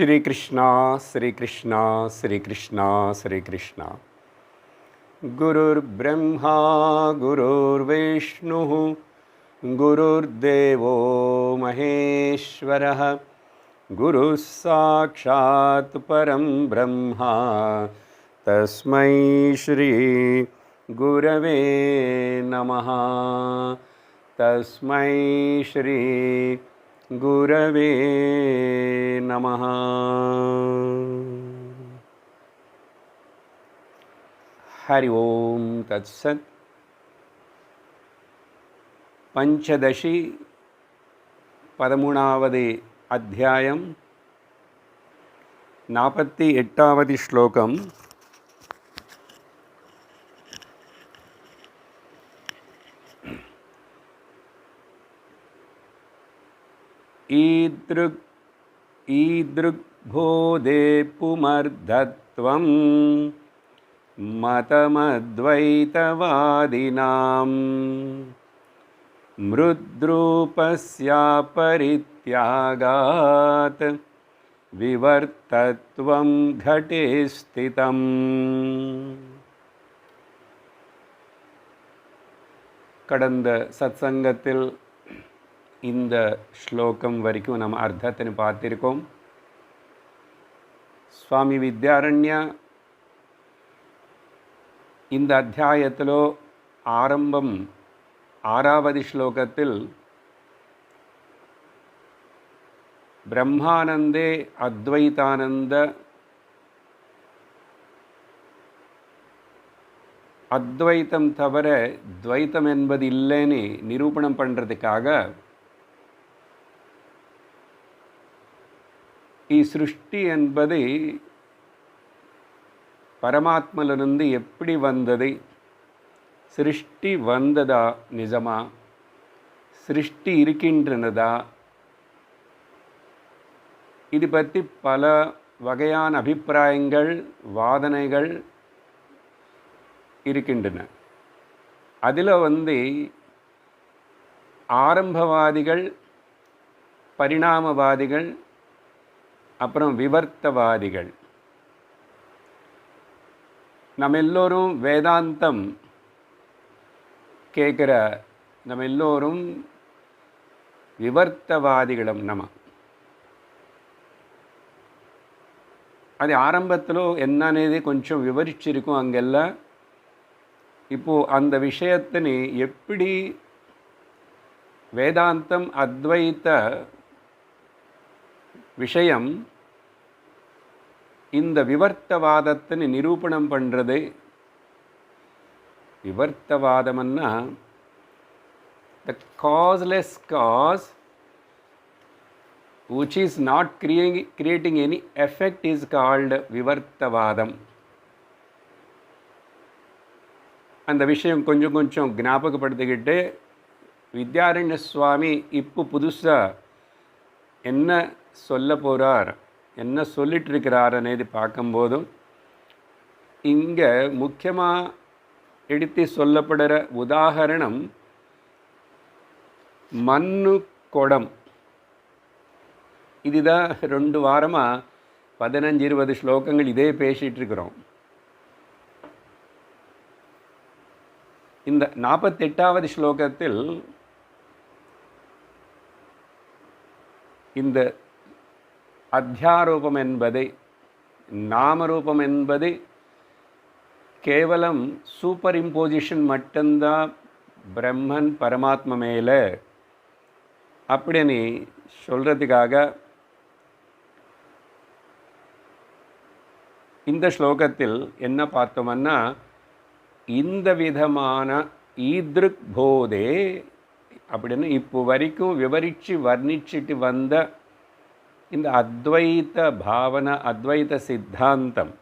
श्री कृष्णा श्री कृष्णा श्री कृष्णा श्री कृष्णा। गुरुर्ब्रह्मा गुरुर्विष्णुः गुरुर्देवो महेश्वरः गुरुः साक्षात् परं ब्रह्मा तस्मै श्री गुरवे नमः। तस्मै श्री गुरवे नमः। हरि ओम तत्सत्। पंचदशी 13வது அத்தியாயம் 48வது ஸ்லோகம். ईदृग् बोधे पुमर्धत्वं मतमद्वैतवादिनां मृद्रूपस्या परित्यागात् विवर्तत्वं घटे स्थितम्. கடந்த சத்சங்கத்தில் இந்த ஸ்லோகம் வரைக்கும் நம்ம அர்த்தத்தை பார்த்திருக்கோம். சுவாமி வித்யாரண்யா இந்த அத்தியாயத்திலோ ஆரம்பம் 6வது ஸ்லோகத்தில் பிரம்மானந்தே அத்வைதானந்த அத்வைத்தம் தவிர துவைத்தம் என்பது இல்லைன்னு நிரூபணம் பண்ணுறதுக்காக சிருஷ்டி என்பது பரமாத்மலிருந்து எப்படி வந்தது, சிருஷ்டி வந்ததா நிஜமா, சிருஷ்டி இருக்கின்றனதா, இது பற்றி பல வகையான அபிப்பிராயங்கள் வாதனைகள் இருக்கின்றன. அதில் ஆரம்பவாதிகள், பரிணாமவாதிகள், அப்புறம் விவர்த்தவாதிகள். நம்ம எல்லோரும் வேதாந்தம் கேட்குற நம்ம எல்லோரும் விவர்த்தவாதிகளும். நம்ம அது ஆரம்பத்தில் என்னன்னது கொஞ்சம் விவரிச்சிருக்கும் அங்கெல்லாம். இப்போது அந்த விஷயத்தினை எப்படி வேதாந்தம் அத்வைத்த விஷயம் இந்த விவர்த்தவாதத்தை நிரூபணம் பண்ணுறது. விவர்த்தவாதம்னா the causeless cause which is not creating any effect is called விவர்த்தவாதம். அந்த விஷயம் கொஞ்சம் கொஞ்சம் ஞாபகப்படுத்திக்கிட்டு வித்யாரண்ய சுவாமி இப்போ புதுசாக என்ன சொல்ல போகிறார், என்ன சொல்லிட்டு இருக்கிறார் అనేది பார்க்கும்போதும் இங்கே முக்கியமாக எடுத்து சொல்லப்படுற உதாரணம் மண்ணு குடம். இதுதான் 2 வாரமாக 15-20 ஸ்லோகங்கள் இதே பேசிகிட்டு இருக்கிறோம். இந்த 48வது ஸ்லோகத்தில் இந்த அத்தியாரோபம் என்பது, நாமரூபம் என்பது கேவலம் சூப்பர் இம்போசிஷன் மட்டும்தான் பிரம்மன் பரமாத்மா மேலே அப்படின்னு சொல்கிறதுக்காக இந்த ஸ்லோகத்தில் என்ன பார்த்தோம்னா, இந்த விதமான ஈத்ருக் போதே அப்படின்னு இப்போ வரைக்கும் விவரித்து வர்ணிச்சிட்டு வந்த இந்த அத்வைத பாவனை, அத்வைத சித்தாந்தம்,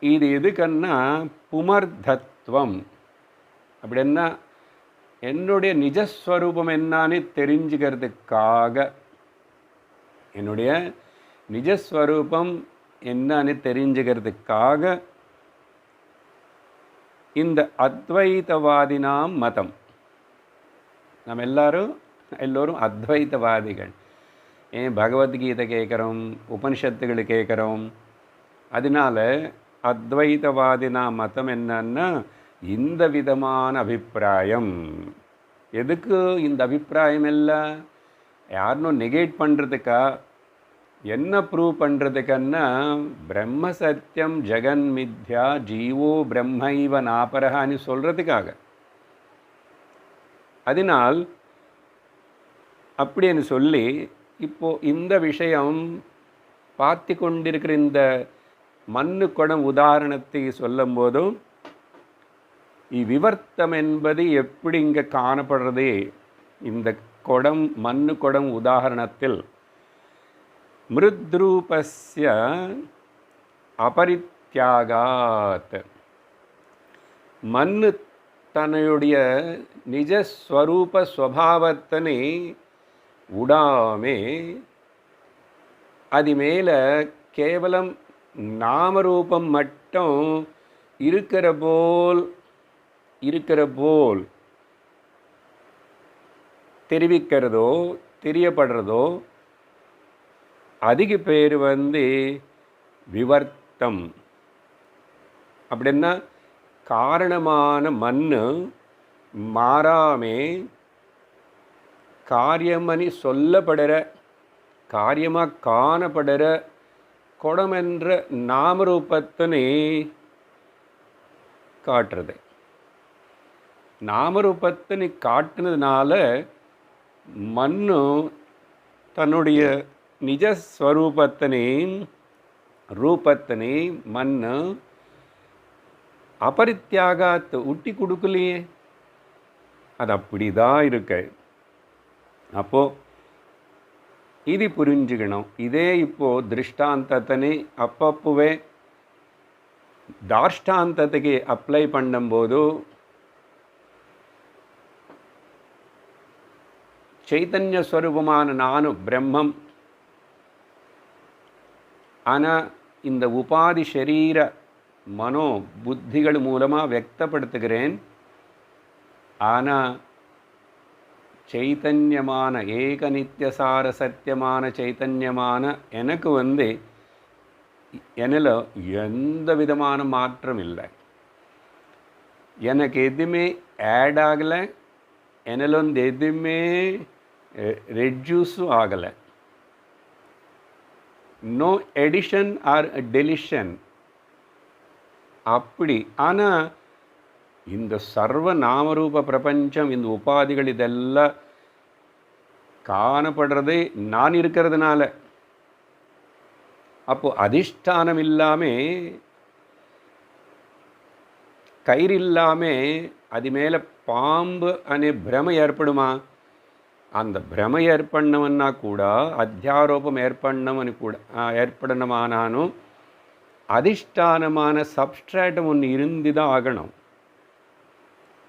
இது எதுக்குன்னா புமர்தத்துவம். அப்படின்னா என்னுடைய நிஜஸ்வரூபம் என்னான்னு தெரிஞ்சுக்கிறதுக்காக, என்னுடைய நிஜஸ்வரூபம் என்னான்னு தெரிஞ்சுக்கிறதுக்காக இந்த அத்வைதவாதினாம் மதம். நம்ம எல்லோரும் அத்வைதவாதிகள். ஏன் பகவத்கீதை கேட்குறோம், உபனிஷத்துகள் கேட்குறோம். அதனால் அத்வைதவாதினா மதம் என்னன்னா இந்த விதமான அபிப்பிராயம். எதுக்கு இந்த அபிப்பிராயம் எல்லாம்? யாருன்னு நெகேட் பண்ணுறதுக்கா? என்ன ப்ரூவ் பண்ணுறதுக்குன்னா பிரம்ம சத்தியம் ஜெகன் மித்யா ஜீவோ பிரம்மைவ நாபரஹான்னு சொல்கிறதுக்காக. அதனால் அப்படின்னு சொல்லி இப்போது இந்த விஷயம் பார்த்து கொண்டிருக்கிற இந்த மண்ணு குடம் உதாரணத்தை சொல்லும் போதும் விவர்த்தம் என்பது எப்படி இங்கே காணப்படுறது? இந்த குடம் மண்ணு குடம் உதாரணத்தில் மிருத்ரூபஸ்ய அபரித்யாகாத், மண்ணு தன்னுடைய நிஜஸ்வரூப ஸ்வபாவத்தனை விடாமே அது மேலே கேவலம் நாமரூபம் மட்டும் இருக்கிற போல் தெரிவிக்கிறதோ தெரியப்படுறதோ அதுக்கு பேர் விவர்த்தம். அப்படின்னா காரணமான மண்ணு மாறாமே காரியமணி சொல்லப்படுற காரியமாக காணப்படுற குடமென்ற நாமரூபத்தினை காட்டுறது. நாமரூபத்தினை காட்டுனதுனால மண்ணு தன்னுடைய நிஜஸ்வரூபத்தினை ரூபத்தினை மண்ணு அபரித்யாகாத் விட்டி கொடுக்கலையே. அது அப்படி தான் இருக்கு. அப்போது இது புரிஞ்சுக்கணும். இதே இப்போது திருஷ்டாந்தத்தினை அப்பப்போவே தாஷ்டாந்தத்துக்கு அப்ளை பண்ணும்போது சைத்தன்ய ஸ்வரூபமான நானும் பிரம்மம், ஆனால் இந்த உபாதி சரீர மனோ புத்திகள் மூலமாக வியக்தப்படுத்துகிறேன். ஆனால் சைத்தன்யமான ஏக நித்தியசார சத்தியமான சைத்தன்யமான எனக்கு என்னில் எந்த விதமான மாற்றம் இல்லை. எனக்கு எதுவுமே ஆட் ஆகலை, என்னில் எதுவுமே ரெட்யூஸும் ஆகலை. No addition or deletion. அப்படி ஆனால் இந்த சர்வ நாமரூப பிரபஞ்சம் இந்த உபாதிகள் இதெல்லாம் காணப்படுறதே நான் இருக்கிறதுனால. அப்போ அதிஷ்டானம் இல்லாமல் கயிறு இல்லாமல் அது மேலே பாம்பு அనే భ్రమ ஏற்படுமா? அந்த భ్రమ ஏற்படணும்னா கூட அத்தியாரோபம் ஏற்படணுமானாலும் அதிஷ்டானமான சப்ஸ்ட்ராட்டம் ஒன்று இருந்து தான் ஆகணும்.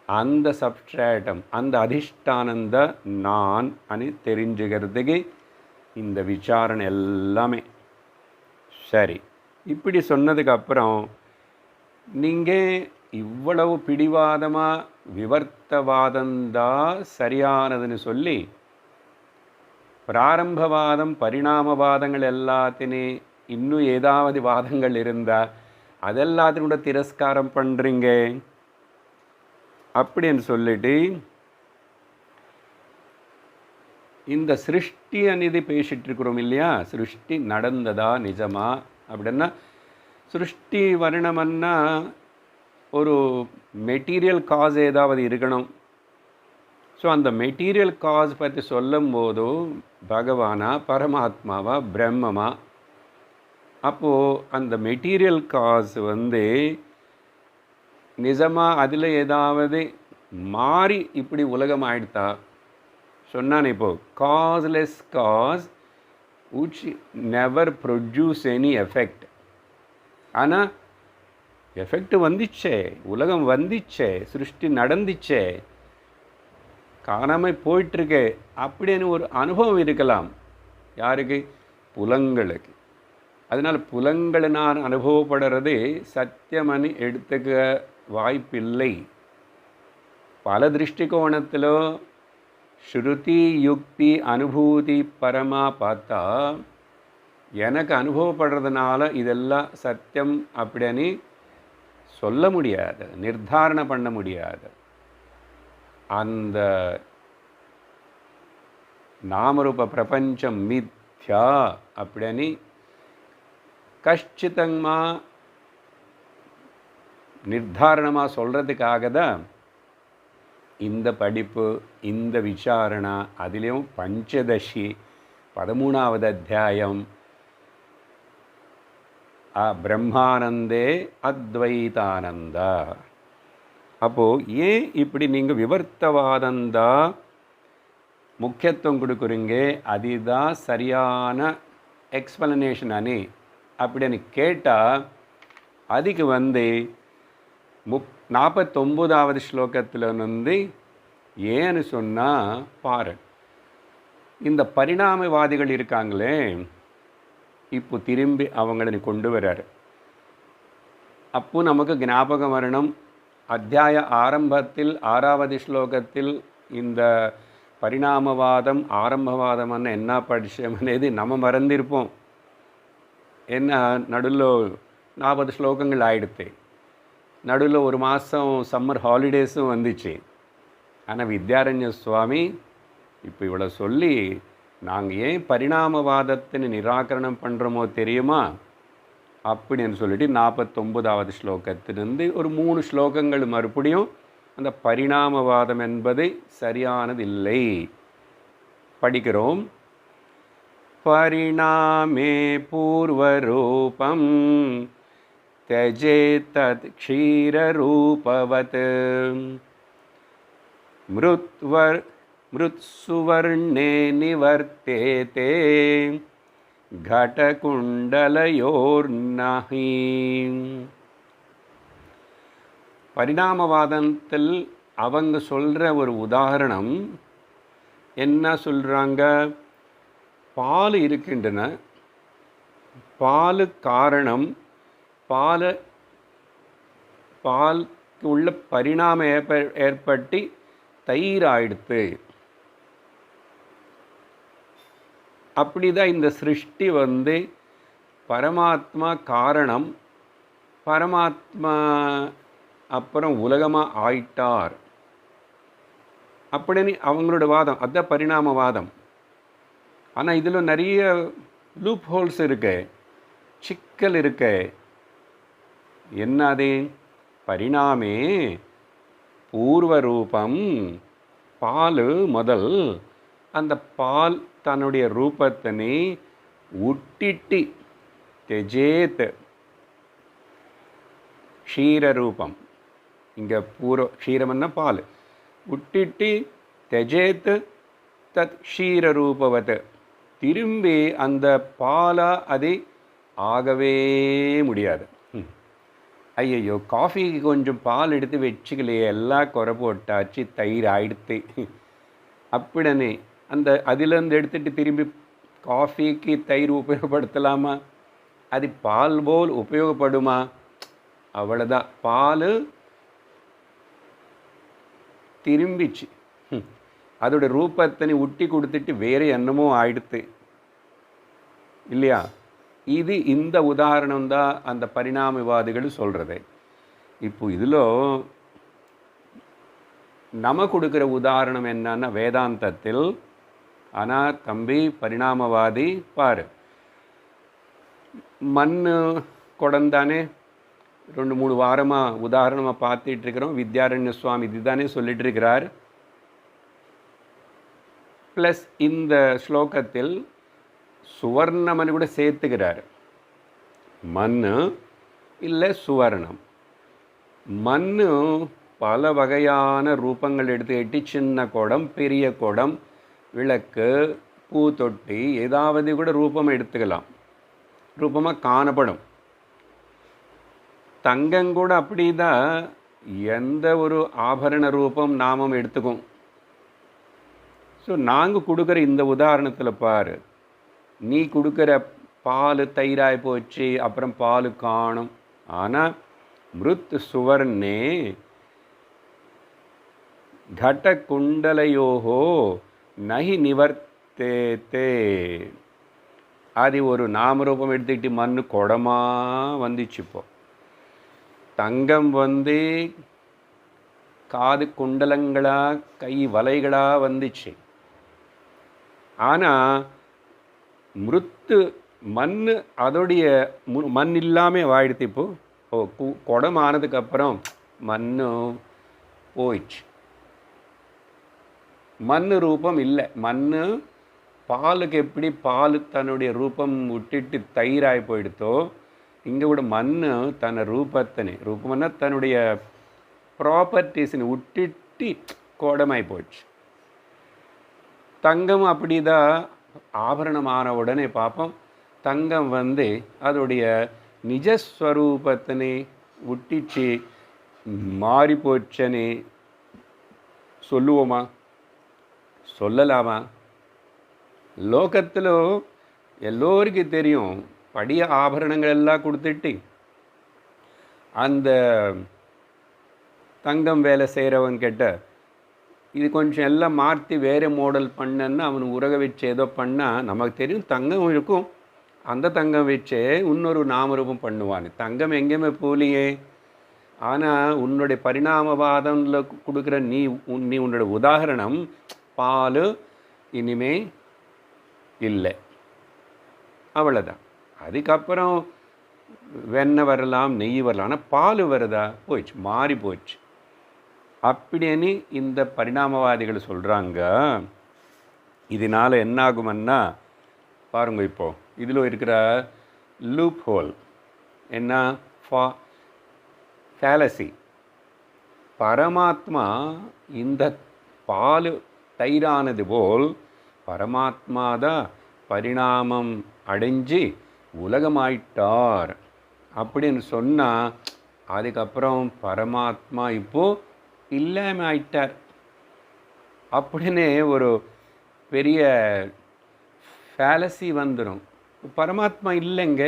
அந்த சப்ஸ்ட்ராட்டம் அந்த அதிஷ்டானந்த நான் అని தெரிஞ்சுக்கிறதுக்கு இந்த விசாரணை எல்லாமே. சரி, இப்படி சொன்னதுக்கப்புறம் நீங்கள் இவ்வளவு பிடிவாதமாக விவர்த்தவாதந்தான் சரியானதுன்னு சொல்லி பிராரம்பவாதம் பரிணாமவாதங்கள் எல்லாத்தினே இன்னும் ஏதாவது வாதங்கள் இருந்தால் அதெல்லாத்தையும் கூட திரஸ்காரம் பண்ணுறீங்க அப்படின்னு சொல்லிட்டு இந்த சிருஷ்டி அநிதி பேசிகிட்டு இருக்கிறோம் இல்லையா? சிருஷ்டி நடந்ததா நிஜமா அப்படின்னா சிருஷ்டி வர்ணம்னா ஒரு மெட்டீரியல் காஸ் ஏதாவது இருக்கணும். ஸோ அந்த மெட்டீரியல் காஸ் பற்றி சொல்லும் போது பகவானா பரமாத்மாவா பிரம்மமா? அப்போது அந்த மெட்டீரியல் காஸ் நிஜமாக அதில் ஏதாவது மாறி இப்படி உலகம் ஆயிடுதா சொன்னான். இப்போது causeless cause which never produce any effect. ஆனால் எஃபெக்ட் வந்துச்சே, உலகம் வந்துச்சே, சிருஷ்டி நடந்துச்சே, காணாமல் போயிட்டுருக்கு அப்படின்னு ஒரு அனுபவம் இருக்கலாம். யாருக்கு? புலங்களுக்கு. அதனால் புலங்களை நான் அனுபவப்படுறது சத்தியமனு எடுத்துக்க வாய்ப்பில்லை. பல திருஷ்டிகோணத்தில் ஸ்ருதி யுக்தி அனுபூதி பரமாக பார்த்தா எனக்கு அனுபவப்படுறதுனால இதெல்லாம் சத்தியம் அப்படின்னு சொல்ல முடியாது, நிர்தாரணம் பண்ண முடியாது. அந்த நாமரூப பிரபஞ்சம் மித்யா அப்படின்னு கஷ்டிதமாக நிர்தாரணமாக சொல்கிறதுக்காக தான் இந்த படிப்பு, இந்த விசாரணா, அதிலையும் பஞ்சதசி 13வது அத்தியாயம் பிரம்மானந்தே அத்வைதானந்தா. அப்போது ஏன் இப்படி நீங்கள் விவர்த்தவாதந்தா முக்கியத்துவம் கொடுக்குறீங்க, அதுதான் சரியான எக்ஸ்பிளனேஷன் அனி அப்படின்னு கேட்டால் அதுக்கு 49வது ஸ்லோகத்தில் ஏன்னு சொன்னால் பாரு, இந்த பரிணாமவாதிகள் இருக்காங்களே, இப்போ திரும்பி அவங்களை கொண்டு வர்றார். அப்போ நமக்கு ஞாபகம் வரணும், அத்தியாய ஆரம்பத்தில் 6வது ஸ்லோகத்தில் இந்த பரிணாமவாதம் ஆரம்பவாதம்னு என்ன படித்தோம் అనేది நம்ம மறந்திருப்போம். என்ன நடுவில் 40 ஸ்லோகங்கள் ஆயிடுத்து, நடுவில் ஒரு மாதம் சம்மர் ஹாலிடேஸும் வந்துச்சு. ஆனால் வித்யாரண்ய சுவாமி இப்போ இவ்வளோ சொல்லி நாங்கள் ஏன் பரிணாமவாதத்தின் நிராகரணம் பண்ணுறோமோ தெரியுமா அப்படின்னு சொல்லிட்டு 49வது ஸ்லோகத்திலிருந்து ஒரு 3 ஸ்லோகங்கள் மறுபடியும் அந்த பரிணாமவாதம் என்பது சரியானதில்லை படிக்கிறோம். பரிணாமே பூர்வரூபம் त्यजेतत् क्षीररूपवत् मृत्सुवर्णे निवर्तेते घटकुण्डलयोर्नहि. பரிணாமவாதத்தில் அவங்க சொல்கிற ஒரு உதாரணம் என்ன சொல்கிறாங்க, பால் இருக்கின்றன, பால் காரணம், பாலுக்கு உள்ள பரிணாமம் ஏற்பட்டு தயிர் ஆயிடுத்து. அப்படிதான் இந்த சிருஷ்டி பரமாத்மா காரணம், பரமாத்மா அப்புறம் உலகமாக ஆயிட்டார் அப்படின்னு அவங்களோட வாதம். அதுதான் பரிணாமவாதம். ஆனால் இதில் நிறைய லூப் ஹோல்ஸ் இருக்கு, சிக்கல் இருக்கு. என்னது, பரிணாமே பூர்வரூபம், பால் முதல், அந்த பால் தன்னுடைய ரூபத்தினை உட்டிட்டு தெஜேத் க்ஷீரரூபம், இங்கே க்ஷீரம்னா பால், உட்டிட்டு தெஜேத் தத் க்ஷீரரூபவத், திரும்பி அந்த பாலா அது ஆகவே முடியாது. ஐயையோ, காஃபிக்கு கொஞ்சம் பால் எடுத்து வச்சுக்கலையே, எல்லாம் குறை போட்டாச்சு, தயிர் ஆயிடுத்து அப்படின்னு அந்த அதிலேருந்து எடுத்துகிட்டு திரும்பி காஃபிக்கு தயிர் உபயோகப்படுத்தலாமா? அது பால் போல் உபயோகப்படுமா? அவ்வளோதான், பால் திரும்பிச்சு, அதோட ரூபத்தினை உட்டி கொடுத்துட்டு வேறு என்னமோ ஆயிடுத்து இல்லையா? இது இந்த உதாரணம் தான் அந்த பரிணாமவாதிகள் சொல்கிறது. இப்போ இதில் நம்ம கொடுக்குற உதாரணம் என்னன்னா வேதாந்தத்தில். ஆனால் தம்பி பரிணாமவாதி பாரு, மண் குடந்தானே 2-3 வாரமாக உதாரணமாக பார்த்துட்டு இருக்கிறோம். வித்யாரண்ய சுவாமி இதுதானே சொல்லிட்டு இருக்கிறார். ப்ளஸ் இந்த ஸ்லோகத்தில் சுவர்ணமனு கூட சேர்த்துக்கிறார். மண் இல்லை சுவர்ணம். மண் பல வகையான ரூபங்கள் எடுத்துக்கிட்டு சின்ன குடம், பெரிய குடம், விளக்கு, பூத்தொட்டி, ஏதாவது கூட ரூபம் எடுத்துக்கலாம், ரூபமாக காணப்படும். தங்கங்கூட அப்படி தான், எந்த ஒரு ஆபரண ரூபம் நாமம் எடுத்துக்கும். ஸோ நாங்கள் கொடுக்குற இந்த உதாரணத்தில் பாரு, நீ கொடுக்குற பால் தயிராய் போச்சு, அப்புறம் பால் காணும். ஆனால் மிருத் சுவர்ணே கட குண்டலையோகோ நஹி நிவர்த்தேத்தே. அது ஒரு நாமரூபம் எடுத்துக்கிட்டு மண்ணு குடமாக வந்துச்சு. இப்போ தங்கம் வந்து காது குண்டலங்களாக கை வலைகளாக வந்துச்சு. ஆனால் மிருத்து மண் அதோடைய மண் இல்லாமல் வாயிடுத்து. இப்போ குடம் ஆனதுக்கப்புறம் மண் போயிடுச்சு. மண் ரூபம் இல்லை. மண் பாலுக்கு எப்படி பால் தன்னுடைய ரூபம் விட்டுட்டு தயிராகி போயிடுத்தோ, இங்கே கூட மண் தன்னை ரூபம்னா தன்னுடைய ப்ராப்பர்ட்டிஸ்ன்னு விட்டுட்டு கோடமாகி போயிடுச்சு. தங்கம் அப்படி தான். ஆபரணமான உடனே பார்ப்போம் தங்கம் வந்து அதோடைய நிஜஸ்வரூபத்தினை விட்டுச்சு மாறி போச்சுன்னு சொல்லுவோமா? சொல்லலாமா? லோகத்தில் எல்லோருக்கும் தெரியும். படிய ஆபரணங்கள் எல்லாம் கொடுத்துட்டு அந்த தங்கம் வேலை செய்கிறவன் கிட்ட இது கொஞ்சம் எல்லாம் மாற்றி வேறு மாடல் பண்ணன்னா அவன் உரக வச்சு ஏதோ பண்ணால் நமக்கு தெரியும் தங்கம் இருக்கும். அந்த தங்கம் வச்சே இன்னொரு நாமரூபம் பண்ணுவான். தங்கம் எங்கேயுமே போலியே. ஆனால் உன்னுடைய பரிணாமவாதம்ல கொடுக்குற நீ உன்னோட உதாரணம் பால் இனிமே இல்லை, அவ்வளோதான். அதுக்கப்புறம் வெண்ணெய் வரலாம், நெய் வரலாம். ஆனால் பால் வருதா? போயிடுச்சு, மாறி போயிடுச்சு. அப்படின்னு இந்த பரிணாமவாதிகள் சொல்கிறாங்க. இதனால் என்னாகுமன்னா பாருங்க, இப்போது இதில் இருக்கிற லூப் ஹோல் என்ன? ஃபேலசி. பரமாத்மா இந்த பால் தயிரானது போல் பரமாத்மா தான் பரிணாமம் அடைஞ்சு உலகமாயிட்டார் அப்படின்னு சொன்னால் அதுக்கப்புறம் பரமாத்மா இப்போது இல்லாமல் ஆயிட்டார் அப்படின்னு ஒரு பெரிய ஃபேலசி வந்துடும். பரமாத்மா இல்லைங்க.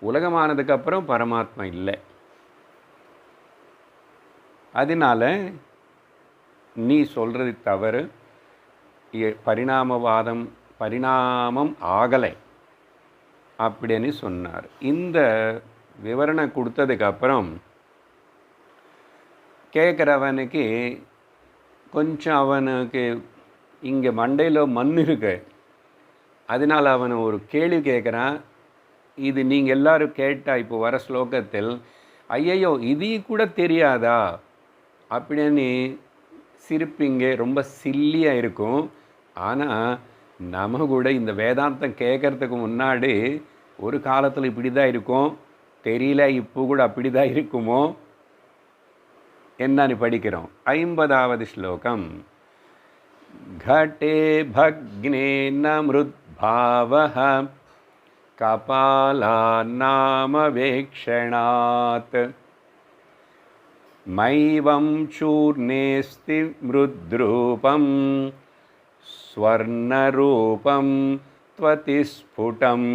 உலகமானதுக்கப்புறம் பரமாத்மா இல்லை. அதனால் நீ சொல்கிறது தவறு. பரிணாமம் ஆகலை அப்படின்னு சொன்னார். இந்த விவரணை கொடுத்ததுக்கப்புறம் கேட்குறவனுக்கு கொஞ்சம் அவனுக்கு இங்கே மண்டையில் மண் இருக்கு. அதனால் அவன் ஒரு கேள்வி கேட்குறான். இது நீங்கள் எல்லோரும் கேட்டால் இப்போ வர ஸ்லோகத்தில் ஐயையோ இது கூட தெரியாதா அப்படின்னு சிரிப்பிங்க. ரொம்ப சில்லியாக இருக்கும். ஆனால் நம்ம கூட இந்த வேதாந்தம் கேட்குறதுக்கு முன்னாடி ஒரு காலத்தில் இப்படி தான் இருக்கும், தெரியல இப்போ கூட அப்படி தான் இருக்குமோ என்னன்னு படிக்கிறோம். 50வது ஸ்லோகம். घटे भग्नेन मृद्भावः कपालानामवेक्षणात् मैवं चूर्णेस्ति मृद्रूपं स्वर्णरूपं त्वतिस्फुटम्.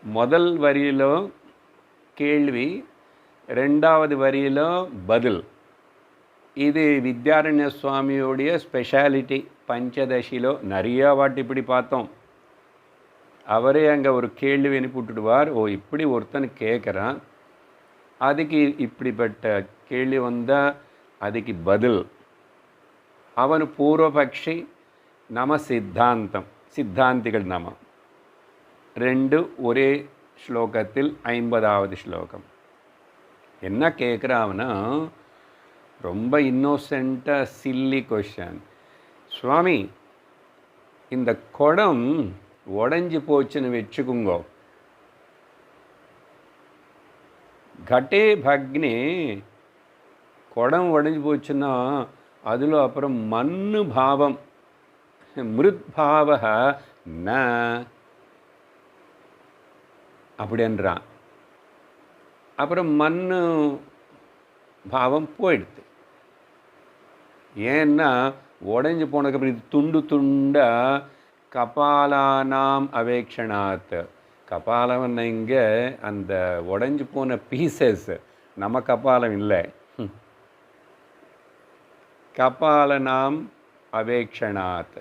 முதல் வரியிலோ கேள்வி, ரெண்டாவது வரியிலோ பதில். இது வித்யாரண்ய சுவாமியோடைய ஸ்பெஷாலிட்டி. பஞ்சதசிலோ நிறையா வாட்டி இப்படி பார்த்தோம். அவரே அங்கே ஒரு கேள்வி அனுப்பிவிட்டுடுவார். ஓ இப்படி ஒருத்தன் கேட்குறான், அதுக்கு இப்படிப்பட்ட கேள்வி வந்தால் அதுக்கு பதில். அவன் பூர்வபக்ஷி, நம சித்தாந்தம், சித்தாந்திகள் நம. ரெண்டு ஒரே ஸ்லோகத்தில் 50வது ஸ்லோகம். என்ன கேட்குறான்னா ரொம்ப இன்னோசென்ட்டாக சில்லி கொஷன். சுவாமி, இந்த குடம் உடஞ்சி போச்சுன்னு வச்சுக்குங்கோ. கட்டே பக்னே, குடம் உடஞ்சி போச்சுன்னா அதில் அப்புறம் மண்ணு பாவம், மிருத் பாவ ந அப்படின்றான். அப்புறம் மண்ணு பாவம் போயிடுது. ஏன்னா உடஞ்சி போனதுக்கப்புறம் இது துண்டு துண்டாக கபாலானாம் அவேக்ஷணாத். கபாலம் இங்கே அந்த உடஞ்சி போன பீசஸ், நம்ம கபாலம் இல்லை. கபாலனாம் அவேக்ஷணாத்.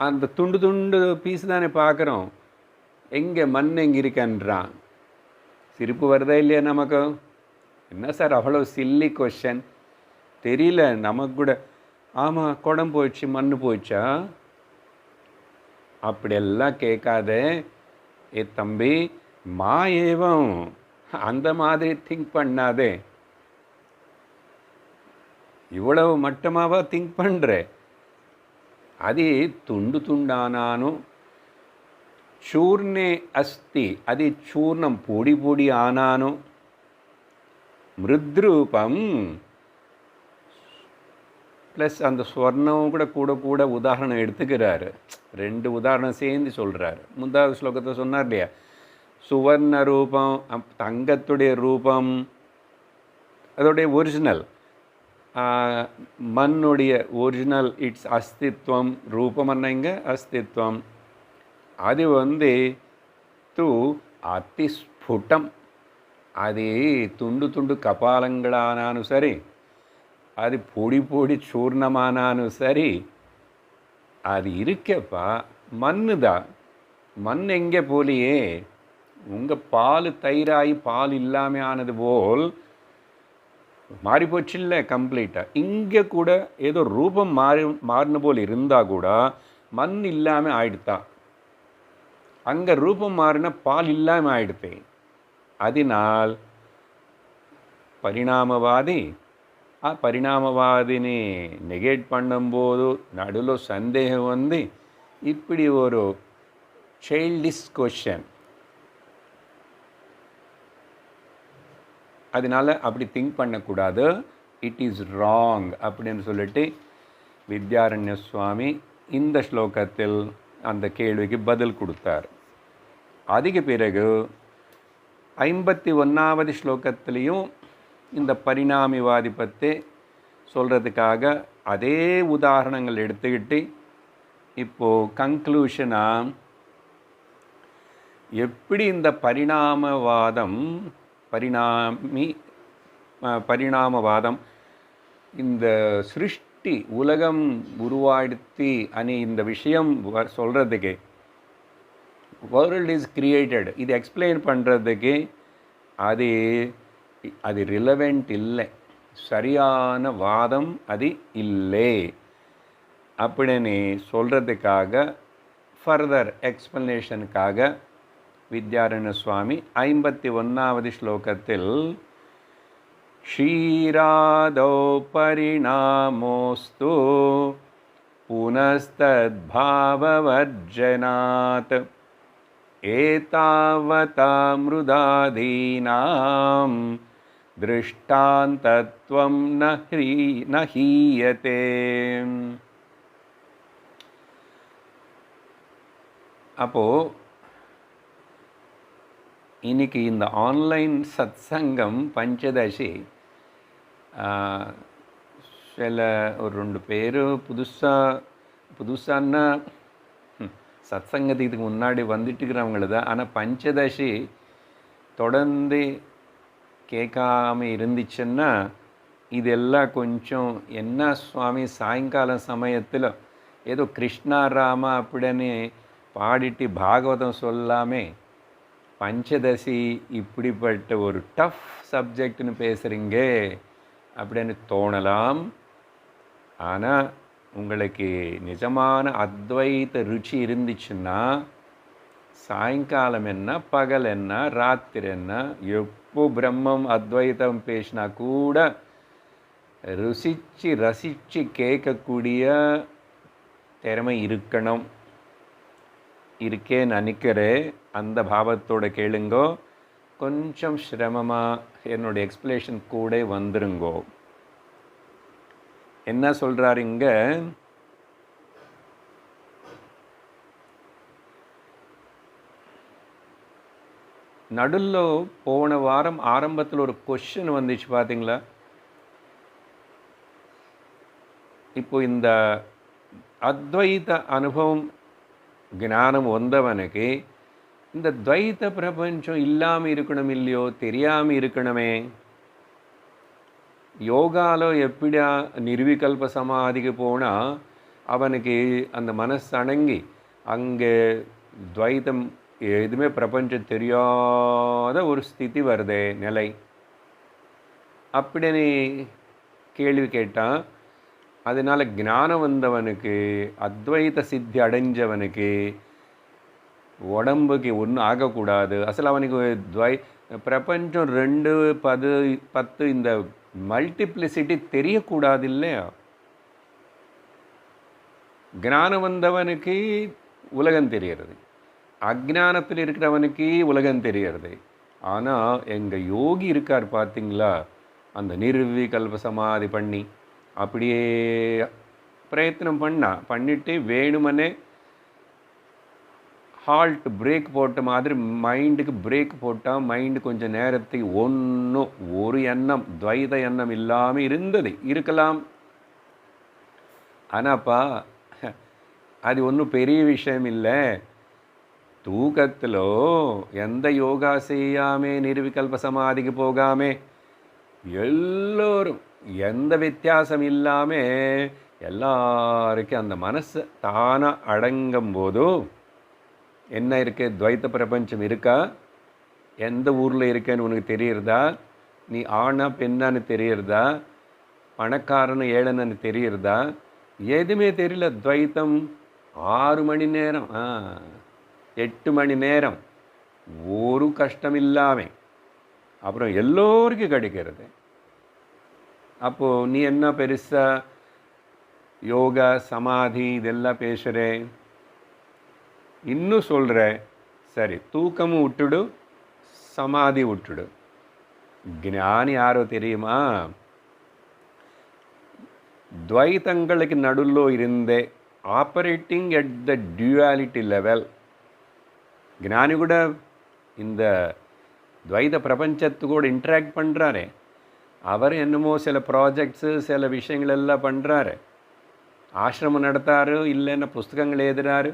அந்த துண்டு துண்டு பீஸ் தானே பார்க்குறோம், எங்கே மண் எங்கே இருக்கன்றான். சிரிப்பு வருதா இல்லையா நமக்கு? என்ன சார் அவ்வளோ சில்லி கொஷன், தெரியல நமக்கு கூட. ஆமாம், குடம் போயிடுச்சு, மண் போயிடுச்சா? அப்படியெல்லாம் கேட்காதே ஏ தம்பி, ஏவம் அந்த மாதிரி திங்க் பண்ணாதே. இவ்வளவு மட்டமாவா திங்க் பண்ணுற? అది తుండు తుండానాను చూర్ణే అస్తి, అది చూర్ణం పొడి పొడి ఆనాను. மிருத்ரூபம் ப்ளஸ் அந்த ஸ்வர்ணம் கூட கூட கூட உதாரணம் எடுத்துக்கிறாரு. 2 உதாரணம் சேர்ந்து சொல்கிறாரு. முந்தாவது ஸ்லோகத்தை சொன்னார் இல்லையா, சுவர்ண ரூபம், தங்கத்துடைய ரூபம், அதோடைய ஒரிஜினல், மண்ணுடைய ஒரிஜினல் இட்ஸ் அஸ்தித்வம், ரூபம் அன்னைங்க அஸ்தித்வம். அது தூ அத்திஸ்ஃபுடம், அது துண்டு துண்டு கபாலங்களானாலும் சரி, அது பொடி பொடி சூர்ணமானாலும் சரி, அது இருக்கப்பா மண்ணு தான். மண் எங்கே போலியே, உங்கள் பால் தயிராகி பால் இல்லாமல் ஆனது போல் மாறிப்போச்சு இல்லை கம்ப்ளீட்டாக. இங்கே கூட ஏதோ ரூபம் மாறின போல் இருந்தால் கூட மண் இல்லாமல் ஆயிடுத்தான். அங்கே ரூபம் மாறின பால் இல்லாமல் ஆயிடுத்தே. அதனால் பரிணாமவாதி பரிணாமவாதினி நெகேட் பண்ணும்போது நடுவில் சந்தேகம் இப்படி ஒரு சைல்டிஷ் கொஷன். அதனால் அப்படி திங்க் பண்ணக்கூடாது, இட் இஸ் ராங் அப்படின்னு சொல்லிட்டு வித்யாரண்ய சுவாமி இந்த ஸ்லோகத்தில் அந்த கேள்விக்கு பதில் கொடுத்தார். அதுக்கு பிறகு 51வது ஸ்லோகத்திலையும் இந்த பரிணாமிவாதி பற்றி சொல்கிறதுக்காக அதே உதாரணங்கள் எடுத்துக்கிட்டு இப்போது கன்க்ளூஷனாக எப்படி இந்த பரிணாமவாதம் இந்த சிருஷ்டி உலகம் உருவாடுத்தி అని இந்த விஷயம் சொல்கிறதுக்கு, வேர்ல்ட் இஸ் கிரியேட்டட், இது எக்ஸ்பிளைன் பண்ணுறதுக்கு அது ரிலவெண்ட் இல்லை, சரியான வாதம் அது இல்லை அப்படின்னு சொல்கிறதுக்காக ஃபர்தர் எக்ஸ்பிளனேஷனுக்காக வித்யாரண்ய சுவாமி 51வது ஸ்லோகத்தில் க்ஷீராதோ பரிணாமோஸ்து புனஸ்தத்பாவவர்ஜனாத் ஏதாவதா மிருதாதீனாம் திருஷ்டாந்தத்வம் நஹீயதே. அப்போது இன்னைக்கு இந்த ஆன்லைன் சத்சங்கம் பஞ்சதசி சில ஒரு 2 பேர் புதுசான்னா சத்சங்கத்துக்கு முன்னாடி வந்துட்டுக்கிறவங்கள தான். ஆனால் பஞ்சதசி தொடர்ந்து கேட்காம இருந்துச்சுன்னா இதெல்லாம் கொஞ்சம் என்ன சுவாமி சாயங்காலம் சமயத்தில் ஏதோ கிருஷ்ணா ராமா அப்படின்னு பாடிட்டு பாகவதம் சொல்லாமே பஞ்சதசி இப்படிப்பட்ட ஒரு டஃப் சப்ஜெக்ட்னு பேசுகிறீங்க அப்படின்னு தோணலாம். ஆனால் உங்களுக்கு நிஜமான அத்வைத ருச்சி இருந்துச்சுன்னா சாயங்காலம் என்ன, பகல் என்ன, ராத்திரி என்ன, எப்போ பிரம்மம் அத்வைதம் பேசினா கூட ரசித்து கேட்கக்கூடிய திறமை இருக்கணும். இருக்கேன்னு நினைக்கிறேன். அந்த பாவத்தோடு கேளுங்கோ. கொஞ்சம் சிரமமாக என்னுடைய எக்ஸ்பிளேஷன் கூட வந்துருங்கோ. என்ன சொல்கிறாரு இங்கே, நடுவில் போன வாரம் ஆரம்பத்தில் ஒரு கொஸ்டின் வந்துச்சு பார்த்தீங்களா? இப்போ இந்த அத்வைத அனுபவம் ஞானம் வந்தவனுக்கு இந்த துவைத்த பிரபஞ்சம் இல்லாமல் இருக்கணும் இல்லையோ, தெரியாமல் இருக்கணுமே. யோகாவில் எப்படி நிர்விகல்ப சமாதிக்கு போனால் அவனுக்கு அந்த மனசு அடங்கி அங்கே துவைத்தம் எதுவுமே பிரபஞ்சம் தெரியாத ஒரு ஸ்திதி வருதே நிலை. அப்படின்னு கேள்வி கேட்டால், அதனால் ஞானம் வந்தவனுக்கு அத்வைத சித்தி அடைஞ்சவனுக்கு உடம்புக்கு ஒன்றும் ஆகக்கூடாது. அசல் அவனுக்கு பிரபஞ்சம் 2 10 இந்த மல்டிப்ளிசிட்டி தெரியக்கூடாது இல்லையா? ஞானம் வந்தவனுக்கு உலகம் தெரியறது, அஜ்ஞானத்தில் இருக்கிறவனுக்கு உலகம் தெரியறது. ஆனால் எங்கள் யோகி இருக்கார் பார்த்தீங்களா, அந்த நிர்விகல்ப சமாதி பண்ணி அப்படியே பிரயத்னம் பண்ணிட்டு வேணுமனே ஹால்ட் பிரேக் போட்ட மாதிரி மைண்டுக்கு பிரேக் போட்டால் மைண்டு கொஞ்சம் நேரத்துக்கு ஒரு எண்ணம் துவைத எண்ணம் இல்லாமல் இருக்கலாம். ஆனாப்பா அது ஒன்றும் பெரிய விஷயம் இல்லை. தூக்கத்தில் எந்த யோகா செய்யாமே நிர்விகல்ப சமாதிக்கு போகாமே எல்லோரும் எந்த வித்தியாசம் இல்லாமல் எல்லாருக்கும் அந்த மனசு தானாக அடங்கும் போதும் என்ன இருக்குது, துவைத்த பிரபஞ்சம் இருக்கா? எந்த ஊரில் இருக்கேன்னு உனக்கு தெரியுறதா? நீ ஆணா பெண்ணான்னு தெரியுறதா? பணக்காரனு ஏழனன்னு தெரியுறதா? எதுவுமே தெரியல. துவைத்தம் 6 மணி நேரம் 8 மணி நேரம் ஒரு கஷ்டம் இல்லாமல் அப்புறம் எல்லோருக்கும் கிடைக்கிறது. அப்போது நீ என்ன பெருசாக யோகா சமாதி இதெல்லாம் பேசுகிறேன், இன்னும் சொல்கிறேன். சரி, தூக்கமும் விட்டுடு, சமாதி விட்டுடு. ஞானி யாரோ தெரியுமா? துவைத்தங்களுக்கு நடுவில் இருந்தே operating at the duality level. ஞானி கூட இந்த துவைத பிரபஞ்சத்து கூட இன்ட்ராக்ட் பண்ணுறாரு. அவர் என்னமோ சில ப்ராஜெக்ட்ஸு சில விஷயங்கள் எல்லாம் பண்ணுறாரு. ஆசிரமம் நடத்தாரு, இல்லைன்னா புஸ்தகங்கள் எழுதுறாரு,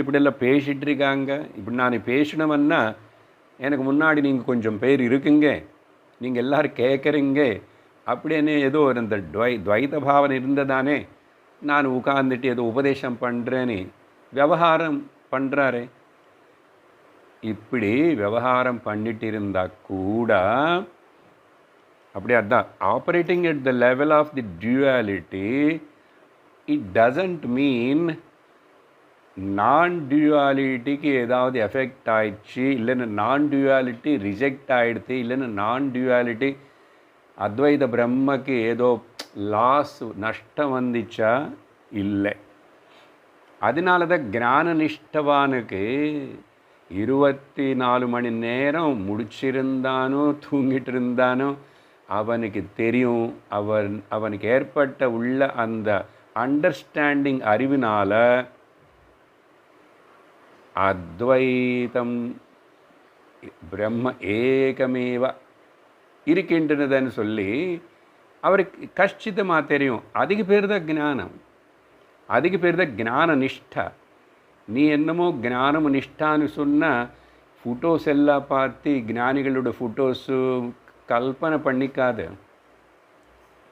இப்படியெல்லாம் பேசிகிட்டு இருக்காங்க. இப்படி நான் பேசணுமன்னா எனக்கு முன்னாடி நீங்கள் கொஞ்சம் பேர் இருக்குங்க, நீங்கள் எல்லோரும் கேட்குறீங்க அப்படின்னு ஏதோ இந்த துவைத பாவனை இருந்ததானே நான் உட்கார்ந்துட்டு ஏதோ உபதேசம் பண்ணுறேன்னு விவகாரம் பண்ணுறாரு. இப்படி விவகாரம் பண்ணிட்டு இருந்தால் கூட அப்படி அதான் operating at the level of the duality. It doesn't mean நான் டியூவாலிட்டிக்கு ஏதாவது எஃபெக்ட் ஆயிடுச்சு, இல்லைன்னா நான் டியூவாலிட்டி ரிஜெக்ட் ஆகிடுது, இல்லைன்னா நான் டியூவாலிட்டி அத்வைத பிரம்மக்கு ஏதோ லாஸ் நஷ்டம் வந்துச்சா? இல்லை. அதனால தான் ஞான நிஷ்டவானுக்கு 24 மணி நேரம் முடிச்சிருந்தானோ தூங்கிட்டு இருந்தானோ அவனுக்கு தெரியும். அவனுக்கு ஏற்பட்ட உள்ள அந்த அண்டர்ஸ்டாண்டிங் அறிவினால் அத்வைதம் பிரம்ம ஏகமேவ இருக்கின்றதுன்னு சொல்லி அவருக்கு கஷ்டிதமாக தெரியும். அதுக்கு பேர் தான் ஞானம், அதுக்கு பேர் தான் ஞான நிஷ்டா. நீ என்னமோ ஞானம் நிஷ்டான்னு சொன்னால் ஃபோட்டோஸ் எல்லாம் பார்த்து ஞானிகளோட ஃபோட்டோஸு கல்பனை பண்ணிக்காது.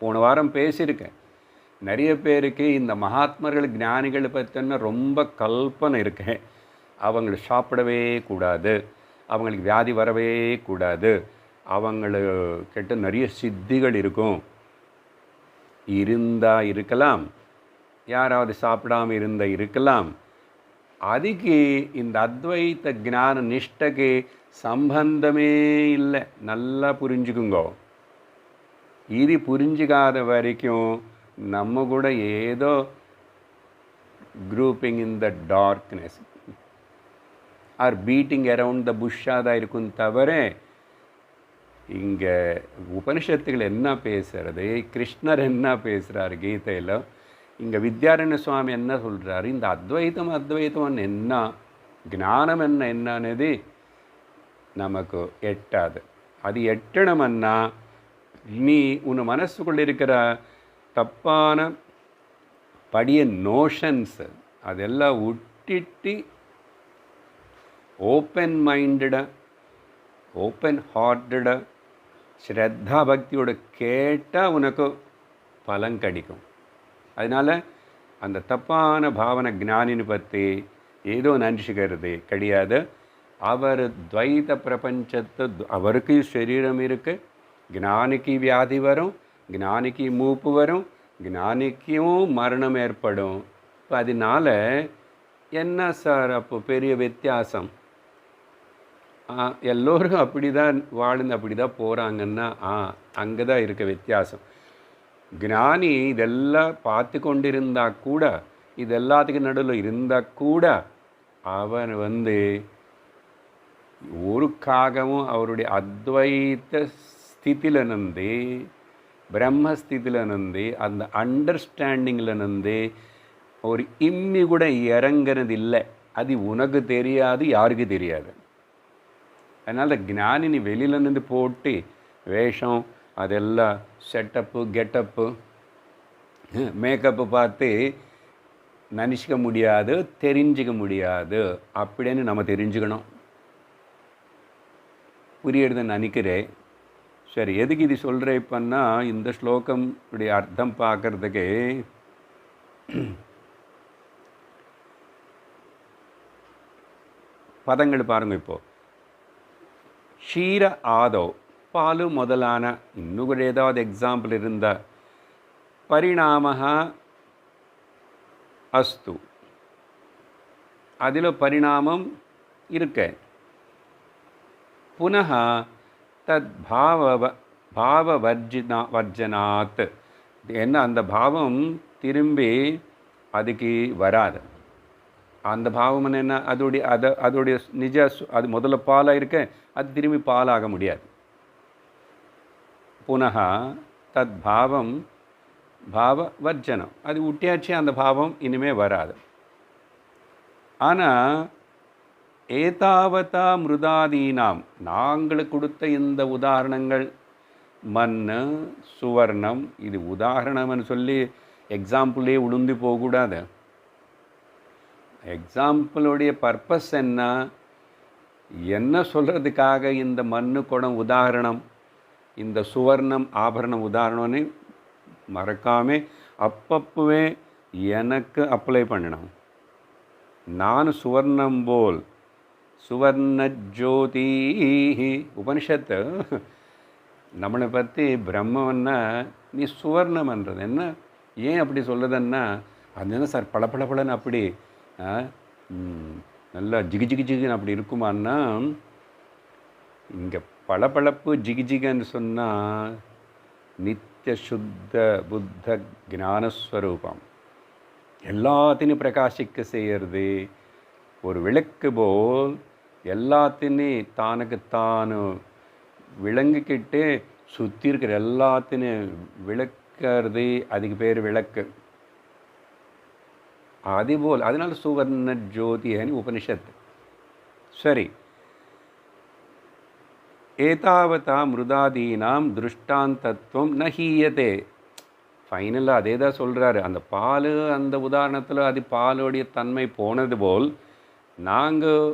போன வாரம் பேசியிருக்கேன், நிறைய பேருக்கு இந்த மகாத்மர்கள் ஞானிகளை பற்றின ரொம்ப கல்பனை இருக்கேன். அவங்களை சாப்பிடவே கூடாது, அவங்களுக்கு வியாதி வரவே கூடாது, அவங்களுக்கிட்ட நிறைய சித்திகள் இருக்கும். இருந்தால் இருக்கலாம், யாராவது சாப்பிடாமல் இருந்தால் இருக்கலாம். அதுக்கு இந்த அத்வைத்த ஞான நிஷ்டைக்கு சம்பந்தமே இல்லை. நல்லா புரிஞ்சுக்குங்கோ. இது புரிஞ்சுக்காத வரைக்கும் நம்ம கூட ஏதோ groping in the darkness or beating around the புஷ்ஷாக தான் இருக்கும் தவிர இங்கே உபனிஷத்துகள் என்ன பேசுகிறது, கிருஷ்ணர் என்ன பேசுகிறார் கீதையில், இங்கே வித்யாரண்ய சுவாமி என்ன சொல்கிறாரு, இந்த அத்வைத்தம் என்ன, ஞானம் என்னன்னது நமக்கு எட்டாது. அது எட்டணுமன்னா நீ உன் மனசுக்குள்ளே இருக்கிற தப்பான படிய நோஷன்ஸ் அதெல்லாம் விட்டுட்டு ஓப்பன் மைண்டடாக ஓப்பன் ஹார்ட்டடாக ஸ்ரத்தா பக்தியோட கேட்டால் உனக்கு பலன் கிடைக்கும். அதனால் அந்த தப்பான பாவனை ஞானின்னு பற்றி ஏதோ நினச்சிக்கிறது கிடையாது. அவர் துவைத பிரபஞ்சத்தை அவருக்கு சரீரம் இருக்குது, ஞானிக்கு வியாதி வரும், ஞானிக்கு மூப்பு வரும், ஞானிக்கும் மரணம் ஏற்படும். இப்போ அதனால் என்ன சார் அப்போ பெரிய வித்தியாசம்? எல்லோரும் அப்படி தான் வாழ்ந்து அப்படி தான் போகிறாங்கன்னா அங்கே தான் இருக்க வித்தியாசம். ஞானி இதெல்லாம் பார்த்து கொண்டிருந்தா கூட, இது எல்லாத்துக்கும் நடுவில் இருந்தால் கூட, அவன் ஒரு காகவும் அவருடைய அத்வைத்த ஸ்திதியிலிருந்து, பிரம்மஸ்திதியிலிருந்து, அந்த அண்டர்ஸ்டாண்டிங்கிலிருந்து ஒரு இம்மி கூட இறங்குறது இல்லை. அது உனக்கு தெரியாது, யாருக்கு தெரியாது. அதனால் ஞானி நீ வெளியிலேருந்து போட்டு வேஷம் அதெல்லாம் செட்டப்பு கெட்டப்பு மேக்கப்பு பார்த்து நினச்சிக்க முடியாது, தெரிஞ்சிக்க முடியாது. அப்படின்னு நம்ம தெரிஞ்சுக்கணும். புரியுறதுன்னு நினைக்கிறேன். சரி, எதுக்கு இது சொல்கிறேன் இப்போன்னா, இந்த ஸ்லோகம் உடைய அர்த்தம் பார்க்குறதுக்கு பதங்கள் பாருங்கள். இப்போது க்ஷீர ஆதோ பாலு முதலான, இன்னும் கூட ஏதாவது எக்ஸாம்பிள் இருந்தால், பரிணாம அஸ்து, அதில் பரிணாமம் இருக்க, புனः தத் வர்ஜனாத், என்ன அந்த பாவம் திரும்பி அதுக்கு வராது. அந்த பாவம் என்ன, அதோடைய நிஜ அது முதல்ல பாலாக இருக்க, அது திரும்பி பாலாக முடியாது. புனः தத் பாவ வர்ஜனம், அது விட்டியாச்சு, அந்த பாவம் இனிமேல் வராது. ஆனால் ஏதாவதா மிருதாதீனாம், நாங்கள் கொடுத்த இந்த உதாரணங்கள், மண், சுவர்ணம், இது உதாரணம்னு சொல்லி எக்ஸாம்பிளே உளுந்து போகக்கூடாது. எக்ஸாம்பிளுடைய பர்பஸ் என்ன சொல்கிறதுக்காக இந்த மண்ணு குடம் உதாரணம், இந்த சுவர்ணம் ஆபரணம் உதாரணம்னு மறக்காமல் அப்பப்பவே எனக்கு அப்ளை பண்ணணும். நான் சுவர்ணம் போல் சுவர்ண ஜோதி உபனிஷத்து நம்மளை பற்றி பிரம்மன்னா நீ சுவர்ணம்ன்றது என்ன, ஏன் அப்படி சொல்லுதுன்னா, அது என்ன சார் பளபளன்னு அப்படி நல்லா ஜிகு ஜிகு ஜிகுன்னு அப்படி இருக்குமான்னா, இங்கே பளபளப்பு ஜிகு ஜிகன்னு சொன்னால் நித்திய சுத்த புத்த ஞானஸ்வரூபம், எல்லாத்தையும் பிரகாசிக்க செய்கிறது. ஒரு விளக்கு போல் எல்லாத்தையும் தானுக்கு தானு விளங்கிக்கிட்டு சுற்றி இருக்கிற எல்லாத்தையும் விளக்கிறது, அதுக்கு பேர் விளக்கு. அதுபோல் அதனால் சுவர்ண ஜோதின்னு உபனிஷத்து. சரி, ஏதாவதா மிருதாதீனாம் திருஷ்டாந்தத்துவம் நஹீயதே. ஃபைனலாக அதே தான் சொல்கிறாரு. அந்த பால், அந்த உதாரணத்தில் அது பாலுடைய தன்மை போனது போல், நாங்கள்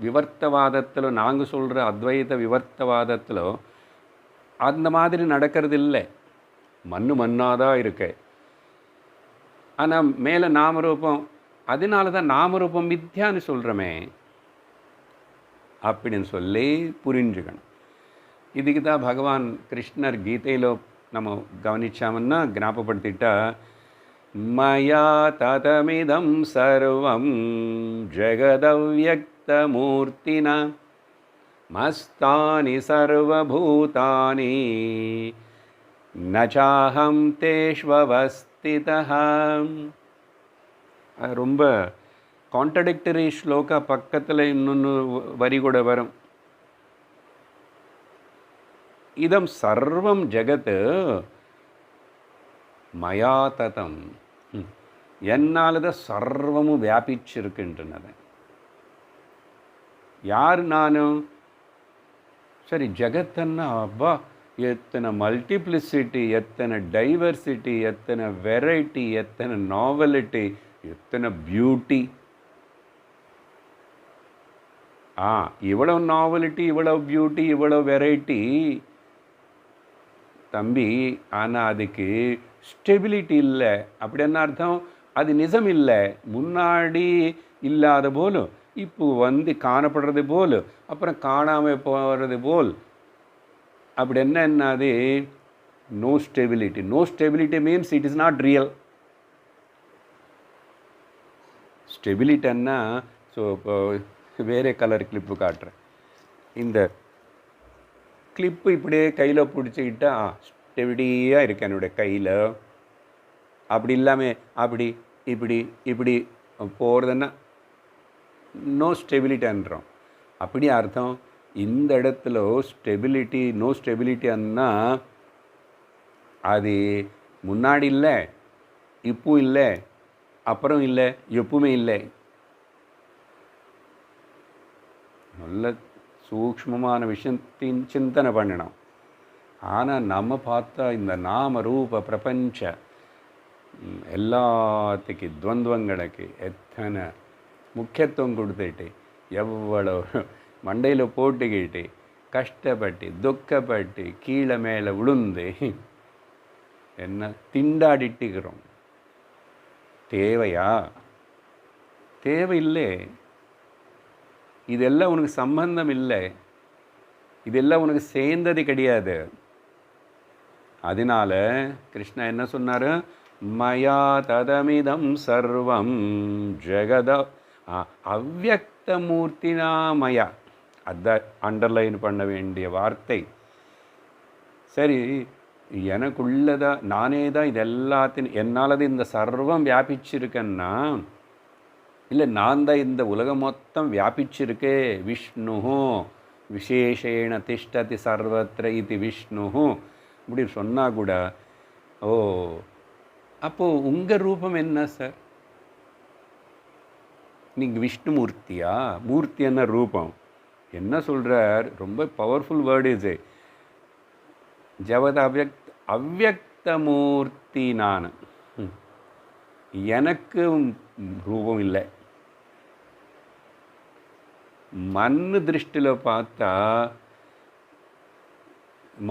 விவர்த்தவாதத்தில், நாங்கள் சொல்கிற அத்வைத விவர்த்தவாதத்தில் அந்த மாதிரி நடக்கிறது இல்லை. மண்ணாதான் இருக்கு. ஆனால் மேலே நாமரூபம், அதனால தான் நாமரூபம் மித்யான்னு சொல்கிறோமே அப்படின்னு சொல்லி புரிஞ்சுக்கணும். இதுக்கு தான் பகவான் கிருஷ்ணர் கீதையில் நம்ம கவனிச்சாமன்னா ஞாபகப்படுத்திட்டா, மயா ததமிதம் சர்வம் ஜெகதவ்யக்தமூர்த்தினா மஸ்தானி சர்வபூதானி நச்சாஹம் தேஷ்வவஸ்திதஹ. ரொம்ப கான்ட்ரடிக்டரி ஸ்லோகா பக்கத்தில் இன்னொன்று வரி கூட வரும். இதம் சர்வம் ஜெகத் மயா ததம், என்னால் தான் சர்வமும் வியாபிச்சிருக்கின்றன. யார் நானும்? சரி, ஜெகத்தன்னா அப்பா எத்தனை மல்டிப்ளிசிட்டி, எத்தனை டைவர்சிட்டி, எத்தனை வெரைட்டி, எத்தனை நாவலிட்டி, எத்தனை பியூட்டி. இவ்வளோ நாவலிட்டி, இவ்வளோ பியூட்டி, இவ்வளோ வெரைட்டி தம்பி, ஆனால் அதுக்கு ஸ்டெபிலிட்டி இல்லை. அப்படி என்ன அர்த்தம்? அது நிஜம் இல்லை. முன்னாடி இல்லாத போலும் இப்போ வந்து காணப்படுறது போல், அப்புறம் காணாமல் போகிறது போல். அப்படி என்னது? No stability. No stability means it is not real. ஸ்டெபிலிட்டின்னா, ஸோ இப்போ வேறு கலர் கிளிப்பு காட்டுறேன். இந்த கிளிப்பு இப்படியே கையில் பிடிச்சிக்கிட்டா ஸ்டெபிலிட்டியாக இருக்கு என்னுடைய கையில். அப்படி இல்லாமல் அப்படி இப்படி இப்படி போகிறதுன்னா நோ ஸ்டெபிலிட்டின்றோம். அப்படி அர்த்தம் இந்த இடத்துல ஸ்டெபிலிட்டி, நோ ஸ்டெபிலிட்டின்னா அது முன்னாடி இல்லை, இப்போ இல்லை, அப்புறம் இல்லை, எப்பவுமே இல்லை. நல்ல சூக்ஷ்மமான விஷயத்தின் சிந்தனை பண்ணணும். ஆனால் நம்ம பார்த்தா இந்த நாம ரூப பிரபஞ்ச எல்லாத்துக்கு துவந்தங்களுக்கு எத்தனை முக்கியத்துவம் கொடுத்துட்டு, எவ்வளோ மண்டையில் போட்டுக்கிட்டு, கஷ்டப்பட்டு துக்கப்பட்டு கீழே மேலே விழுந்து என்ன திண்டாடிட்டுக்கிறோம். தேவையா? தேவையில்லை. இதெல்லாம் உனக்கு சம்பந்தம் இல்லை. இதெல்லாம் உனக்கு சேர்ந்தது கிடையாது. அதனால கிருஷ்ணா என்ன சொன்னார்? மயா ததமிதம் சர்வம் ஜெகத அவ்யக்தமூர்த்தினா மயா. அதான் அண்டர்லைன் பண்ண வேண்டிய வார்த்தை. சரி, எனக்குள்ளதா நானே தான் இது எல்லாத்தையும் என்னாலது இந்த சர்வம் வியாபிச்சிருக்கேன்னா, இல்லை நான் தான் இந்த உலகம் மொத்தம் வியாபிச்சிருக்கே. விஷ்ணு விசேஷேண திஷ்டதி சர்வத்திர இது விஷ்ணு இப்படி சொன்னால் கூட, ஓ அப்போது உங்கள் ரூபம் என்ன சார்? நீங்கள் விஷ்ணுமூர்த்தியா? மூர்த்தி என்ன ரூபம்? என்ன சொல்கிறார்? ரொம்ப பவர்ஃபுல் வேர்டு இது. ஜவத் அவ்யக்தமூர்த்தி நான். எனக்கு ரூபம் இல்லை. மண்ணு திருஷ்டியில் பார்த்தா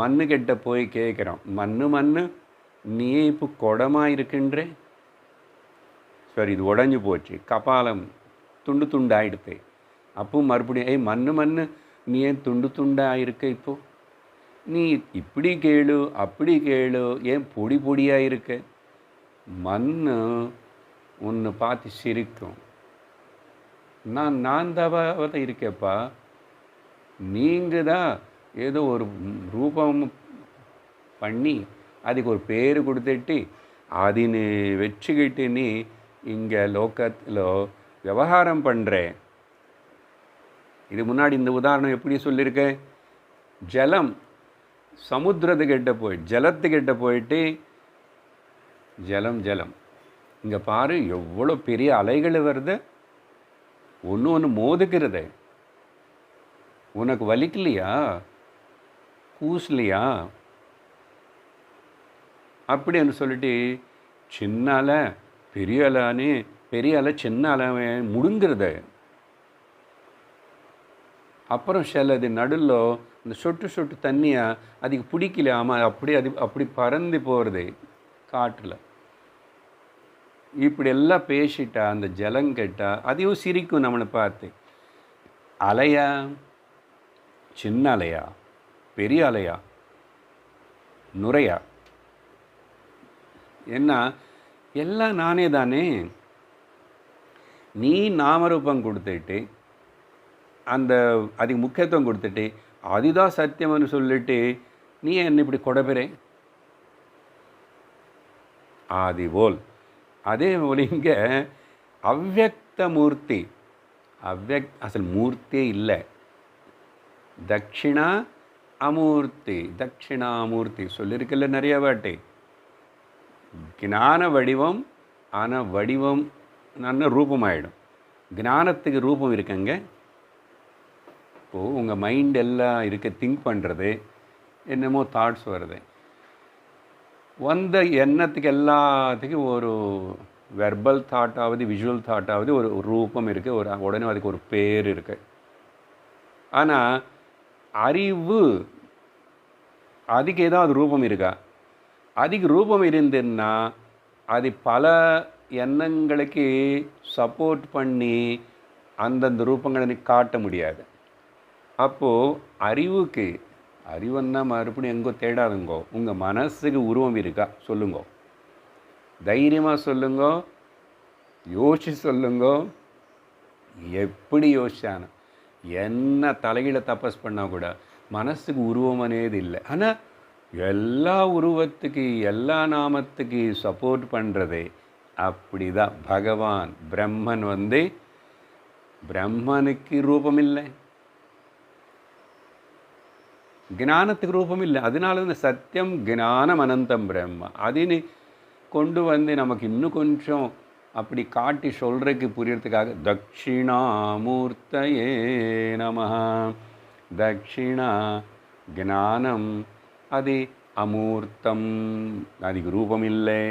மண்ணுக்கிட்ட போய் கேட்குறோம், மண்ணு நீ இப்போ குடமாக இருக்கின்றே. சரி, இது உடஞ்சி போச்சு, கபாலம் துண்டு துண்டாயிடுத்து. அப்போ மறுபடியும் மண்ணு நீ ஏன் துண்டு துண்டாக இருக்க? இப்போ நீ இப்படி கேளு அப்படி கேளு, ஏன் பொடி பொடியாக இருக்க? மண் உன்னை பார்த்து சிரிக்கும். நான் தவாத இருக்கேப்பா, நீங்கள் தான் ஏதோ ஒரு ரூபம் பண்ணி அதுக்கு ஒரு பேர் கொடுத்துட்டு அதின்னு வச்சுக்கிட்டு நீ இங்கே லோகத்தில் விவகாரம் பண்ணுறேன். இது முன்னாடி இந்த உதாரணம் எப்படி சொல்லியிருக்கேன்? ஜலம் சமுத்திரத்துக்கிட்ட ஜலத்துக்கிட்ட போயிட்டு ஜலம் இங்கே பாரு எவ்வளோ பெரிய அலைகள் வருது, ஒன்று மோதுக்கிறது. உனக்கு வலிக்கலையா? கூசலையா? அப்படின்னு சொல்லிட்டு சின்ன அலை பெரிய அலைன்னு, பெரிய அலை சின்ன அலை முடுங்கிறது. அப்புறம் சிலது நடுவில் இந்த சொட்டு தண்ணியை அதுக்கு பிடிக்கலாமா, அப்படி பறந்து போகிறது காற்றில். இப்படி எல்லாம் பேசிட்டா அந்த ஜலம் கேட்டால் அதையும் சிரிக்கும் நம்மளை பார்த்து. அலையா? சின்ன அலையா பெரிய அலையா நுரையா? என்ன எல்லாம் நானே தானே. நீ நாமரூபம் கொடுத்துட்டு அந்த அதுக்கு முக்கியத்துவம் கொடுத்துட்டு அதுதான் சத்தியம்னு சொல்லிட்டு நீ என்ன இப்படி கொடபெறே? ஆதிபோல் அதே போல் இங்கே அவ்யக்த மூர்த்தி, அசல் மூர்த்தியே இல்லை. தட்சிணா அமூர்த்தி, தட்சிணாமூர்த்தி சொல்லியிருக்கல நிறைய வாட்டி. ஞான வடிவம், ஆனால் வடிவம் நல்ல ரூபமாயிடும். ஞானத்துக்கு ரூபம் இருக்குங்க. இப்போது உங்கள் மைண்ட் எல்லாம் இருக்க, திங்க் பண்ணுறது, என்னமோ தாட்ஸ் வருது, வந்த எண்ணத்துக்கு எல்லாத்துக்கும் ஒரு வெர்பல் தாட்டாவது விஷுவல் தாட்டாவது ஒரு ரூபம் இருக்குது, உடனே அதுக்கு ஒரு பேர் இருக்குது. ஆனால் அறிவு அதுக்கு ஏதாவது ரூபம் இருக்கா? அதுக்கு ரூபம் இருந்துன்னா அது பல எண்ணங்களுக்கு சப்போர்ட் பண்ணி அந்தந்த ரூபங்களை காட்ட முடியாது. அப்போது அறிவுன்னா மறுபடியும் எங்கோ தேடாதுங்கோ, உங்கள் மனசுக்கு உருவம் இருக்கா சொல்லுங்கோ, தைரியமாக சொல்லுங்கோ, யோசிச்சு சொல்லுங்கோ. எப்படி யோசிச்சானோ என்ன தலைகீழ தபஸ் பண்ணால் கூட மனசுக்கு உருவம் అనేది இல்லை. ஆனால் எல்லா உருவத்துக்கு எல்லா நாமத்துக்கு சப்போர்ட் பண்ணுறது அப்படி தான். பகவான் பிரம்மன் பிரம்மனுக்கு ரூபம் இல்லை, ஞானத்துக்கு ரூபம் இல்லை. அதனால இந்த சத்தியம் ஞானம் அனந்தம் பிரம்ம அதின்னு கொண்டு நமக்கு இன்னும் கொஞ்சம் அப்படி காட்டி சொல்கிறதுக்கு புரியறதுக்காக தட்சிணாமூர்த்தயே நமஹ. தட்சிணா ஞானம், அது அமூர்த்தம், அதுக்கு ரூபம் இல்லை.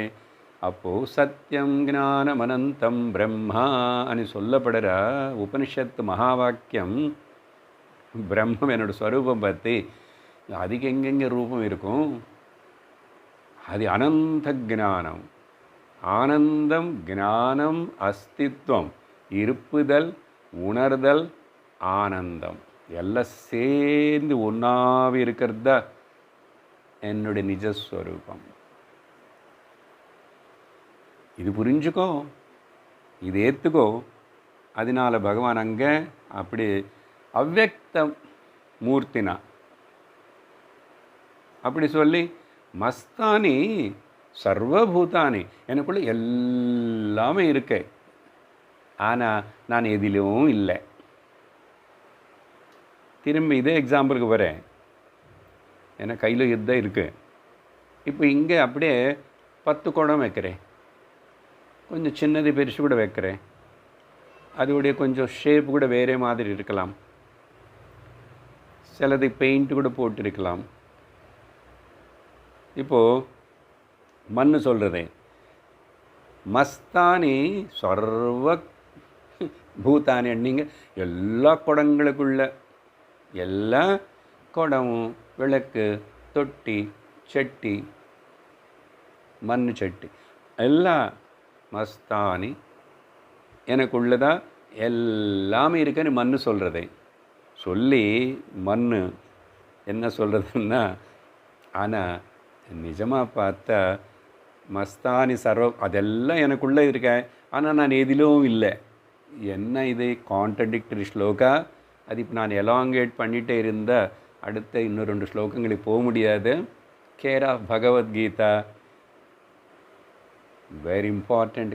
அப்போது சத்தியம் ஞானம் அனந்தம் பிரம்மா అని சொல்லப்படுற உபனிஷத்து மகா வாக்கியம் பிரம்மம் என்னோட ஸ்வரூபம் பற்றி அதுக்கு எங்கெங்கே ரூபம் இருக்கும்? அது அனந்த ஞானம், ஆனந்தம், ஞானம், அஸ்தித்வம், இருப்புதல், உணர்தல், ஆனந்தம் எல்லாம் சேர்ந்து ஒன்றாவே இருக்கிறது தான் என்னுடைய நிஜஸ்வரூபம். இது புரிஞ்சுக்கோ, இது ஏற்றுக்கோ. அதனால பகவான் அங்கே அப்படி அவ்வக்த மூர்த்தினா அப்படி சொல்லி மஸ்தானி சர்வபூதானி, எனக்குள்ள எல்லாமே இருக்கு, ஆனால் நான் எதிலும் இல்லை. திரும்பி இதே எக்ஸாம்பிளுக்கு வரேன். ஏன்னா கையில் இதுதான் இருக்குது. இப்போ இங்கே அப்படியே 10 குடம் வைக்கிறேன், கொஞ்சம் சின்னது பெருசு கூட வைக்கிறேன், அதோடைய கொஞ்சம் ஷேப் கூட வேறே மாதிரி இருக்கலாம், சிலது பெயிண்ட் கூட போட்டிருக்கலாம். இப்போது மண் சொல்கிறதே மஸ்தானி சர்வ பூதானி அண்ணிங்க எல்லா குடங்களுக்குள்ள எல்லா குடமும் விளக்கு தொட்டி சட்டி மண் சட்டி எல்லாம் மஸ்தானி எனக்குள்ளதா எல்லாமே இருக்குன்னு மண் சொல்கிறதே சொல்லி மண் என்ன சொல்கிறதுன்னா, ஆனால் நிஜமாக பார்த்தா மஸ்தானி சர்வ அதெல்லாம் எனக்குள்ளே இருக்கேன், ஆனால் நான் எதிலும் இல்லை. என்ன இது கான்ட்ரடிக்டரி ஸ்லோகா? அது இப்போ நான் எலாங்கேட் பண்ணிகிட்டே இருந்தால் அடுத்த இன்னும் 2 ஸ்லோகங்களுக்கு போக முடியாது. Care of Bhagavad Gita very important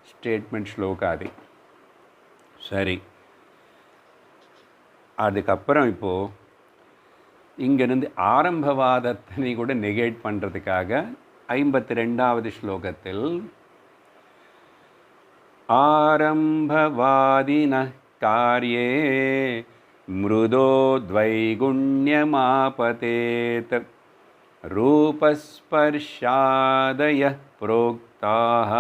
statement shloka அது. சரி, அதுக்கப்புறம் இப்போது இங்கேருந்து ஆரம்பவாதத்தினை கூட நெகேட் பண்ணுறதுக்காக 52வது ஸ்லோகத்தில் ஆரம்பவாதின காரியே மிருதோ த்வைகுண்யமாபதேத் ரூபஸ்பர்ஷாதய புரோக்தாः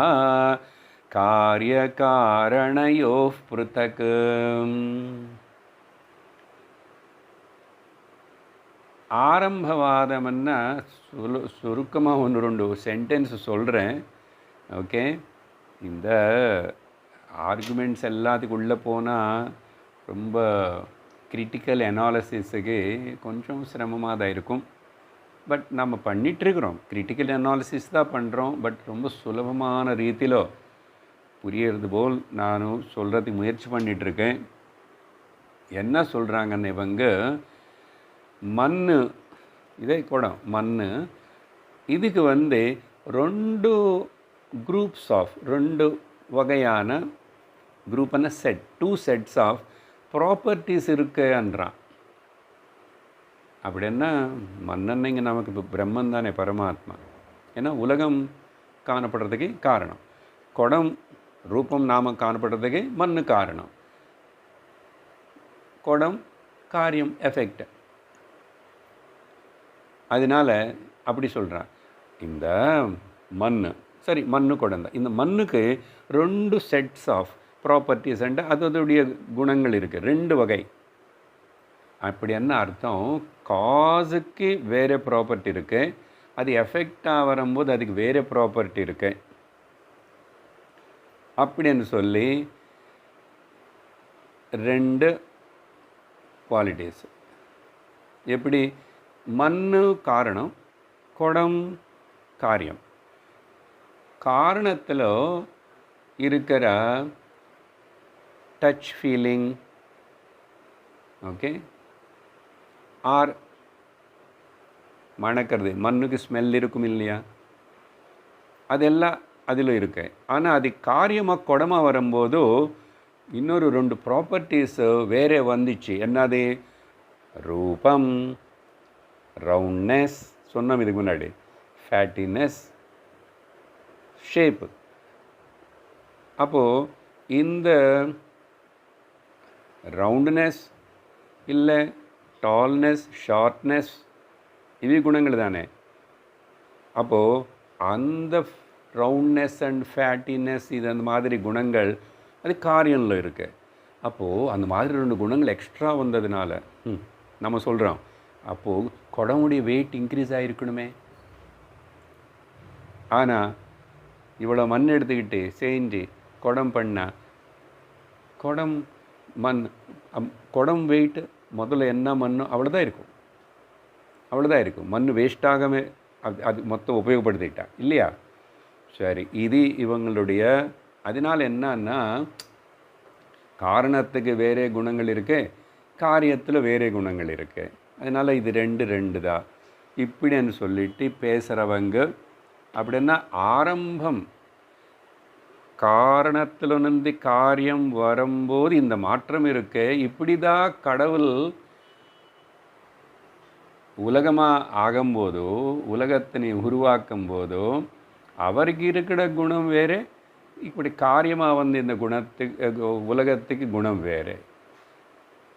காரியகாரணயோः ப்ருதக். ஆரம்பவாதம்னா சுருக்கமாக 1-2 சென்டென்ஸ் சொல்கிறேன். ஓகே, இந்த ஆர்குமெண்ட்ஸ் எல்லாத்துக்கு உள்ளே போனால் ரொம்ப கிரிட்டிக்கல் அனாலிசிஸுக்கு கொஞ்சம் சிரமமாக தான் இருக்கும். பட் நம்ம பண்ணிகிட்ருக்குறோம், கிரிட்டிக்கல் அனாலிசிஸ் தான் பண்ணுறோம். பட் ரொம்ப சுலபமான ரீதியில் புரியறது போல் நானும் சொல்கிறதுக்கு முயற்சி பண்ணிகிட்ருக்கேன். என்ன சொல்கிறாங்கன்னு இவங்க மண், இதே குடம் மண், இதுக்கு 2 குரூப்ஸ் ஆஃப் 2 வகையான குரூப்பான செட் 2 செட்ஸ் ஆஃப் ப்ராப்பர்ட்டிஸ் இருக்குன்றான். அப்படின்னா மண்ணன்னைங்க நமக்கு இப்போ பிரம்மன் தானே பரமாத்மா. ஏன்னா உலகம் காணப்படுறதுக்கு காரணம், குடம் ரூபம் நாமம் காணப்படுறதுக்கு மண் காரணம், குடம் காரியம் எஃபெக்ட். அதனால் அப்படி சொல்கிறான். இந்த மண் சரி, மண் குடந்தை, இந்த மண்ணுக்கு 2 செட்ஸ் ஆஃப் ப்ராப்பர்ட்டிஸ் அண்ட் அதோடைய குணங்கள் இருக்குது. 2 வகை. அப்படி என்ன அர்த்தம், காஸுக்கு வேறு ப்ராப்பர்ட்டி இருக்குது, அது எஃபெக்டாக வரும்போது அதுக்கு வேறு ப்ராப்பர்ட்டி இருக்கு அப்படின்னு சொல்லி 2 குவாலிட்டிஸ். எப்படி, மண்ணு காரணம், குடம் காரியம். காரணத்தில் இருக்கிற டச் ஃபீலிங், ஓகே, ஆர் மணக்கிறது, மண்ணுக்கு ஸ்மெல் இருக்கும் இல்லையா, அதெல்லாம் அதில் இருக்கு. ஆனால் அது காரியமாக குடமாக வரும்போது இன்னொரு 2 ப்ராப்பர்ட்டிஸு வேறே வந்துச்சு. என்னது, ரூபம், ரவுண்ட்னஸ் சொன்னோம் இதுக்கு முன்னாடி, ஃபேட்டினஸ், ஷேப்பு. அப்போது இந்த ரவுண்ட்னஸ் இல்லை டால்னஸ், ஷார்ட்னஸ், இவை குணங்கள் தானே. அப்போது அந்த ரவுண்ட்னஸ் அண்ட் ஃபேட்டினஸ், இது அந்த மாதிரி குணங்கள் அது காரியம்ல இருக்குது. அப்போது அந்த மாதிரி 2 குணங்கள் எக்ஸ்ட்ரா வந்ததுனால நம்ம சொல்கிறோம், அப்போது குடமுடைய வெயிட் இன்க்ரீஸ் ஆகிருக்கணுமே. ஆனால் இவ்வளோ மண் எடுத்துக்கிட்டு செஞ்சு குடம் பண்ணால், குடம் மண், குடம் வெயிட்டு முதல்ல என்ன மண்ணோ அவ்வளோதான் இருக்கும், அவ்வளோதான் இருக்கும். மண் வேஸ்ட்டாகவே அது மொத்தம் உபயோகப்படுத்திட்டா இல்லையா. சரி, இது இவங்களுடைய. அதனால் என்னன்னா, காரணத்துக்கு வேறே குணங்கள் இருக்குது, காரியத்தில் வேறே குணங்கள் இருக்குது. அதனால் இது 2 தான் இப்படின்னு சொல்லிட்டு பேசுகிறவங்க. அப்படின்னா ஆரம்பம் காரணத்திலிருந்து காரியம் வரும்போது இந்த மாற்றம் இருக்கு. இப்படி தான் கடவுள் உலகமாக ஆகும்போதோ, உலகத்தினை உருவாக்கும் போதோ அவருக்கு இருக்கிற குணம் வேறு, இப்படி காரியமாக வந்து இந்த குணத்துக்கு உலகத்துக்கு குணம் வேறு.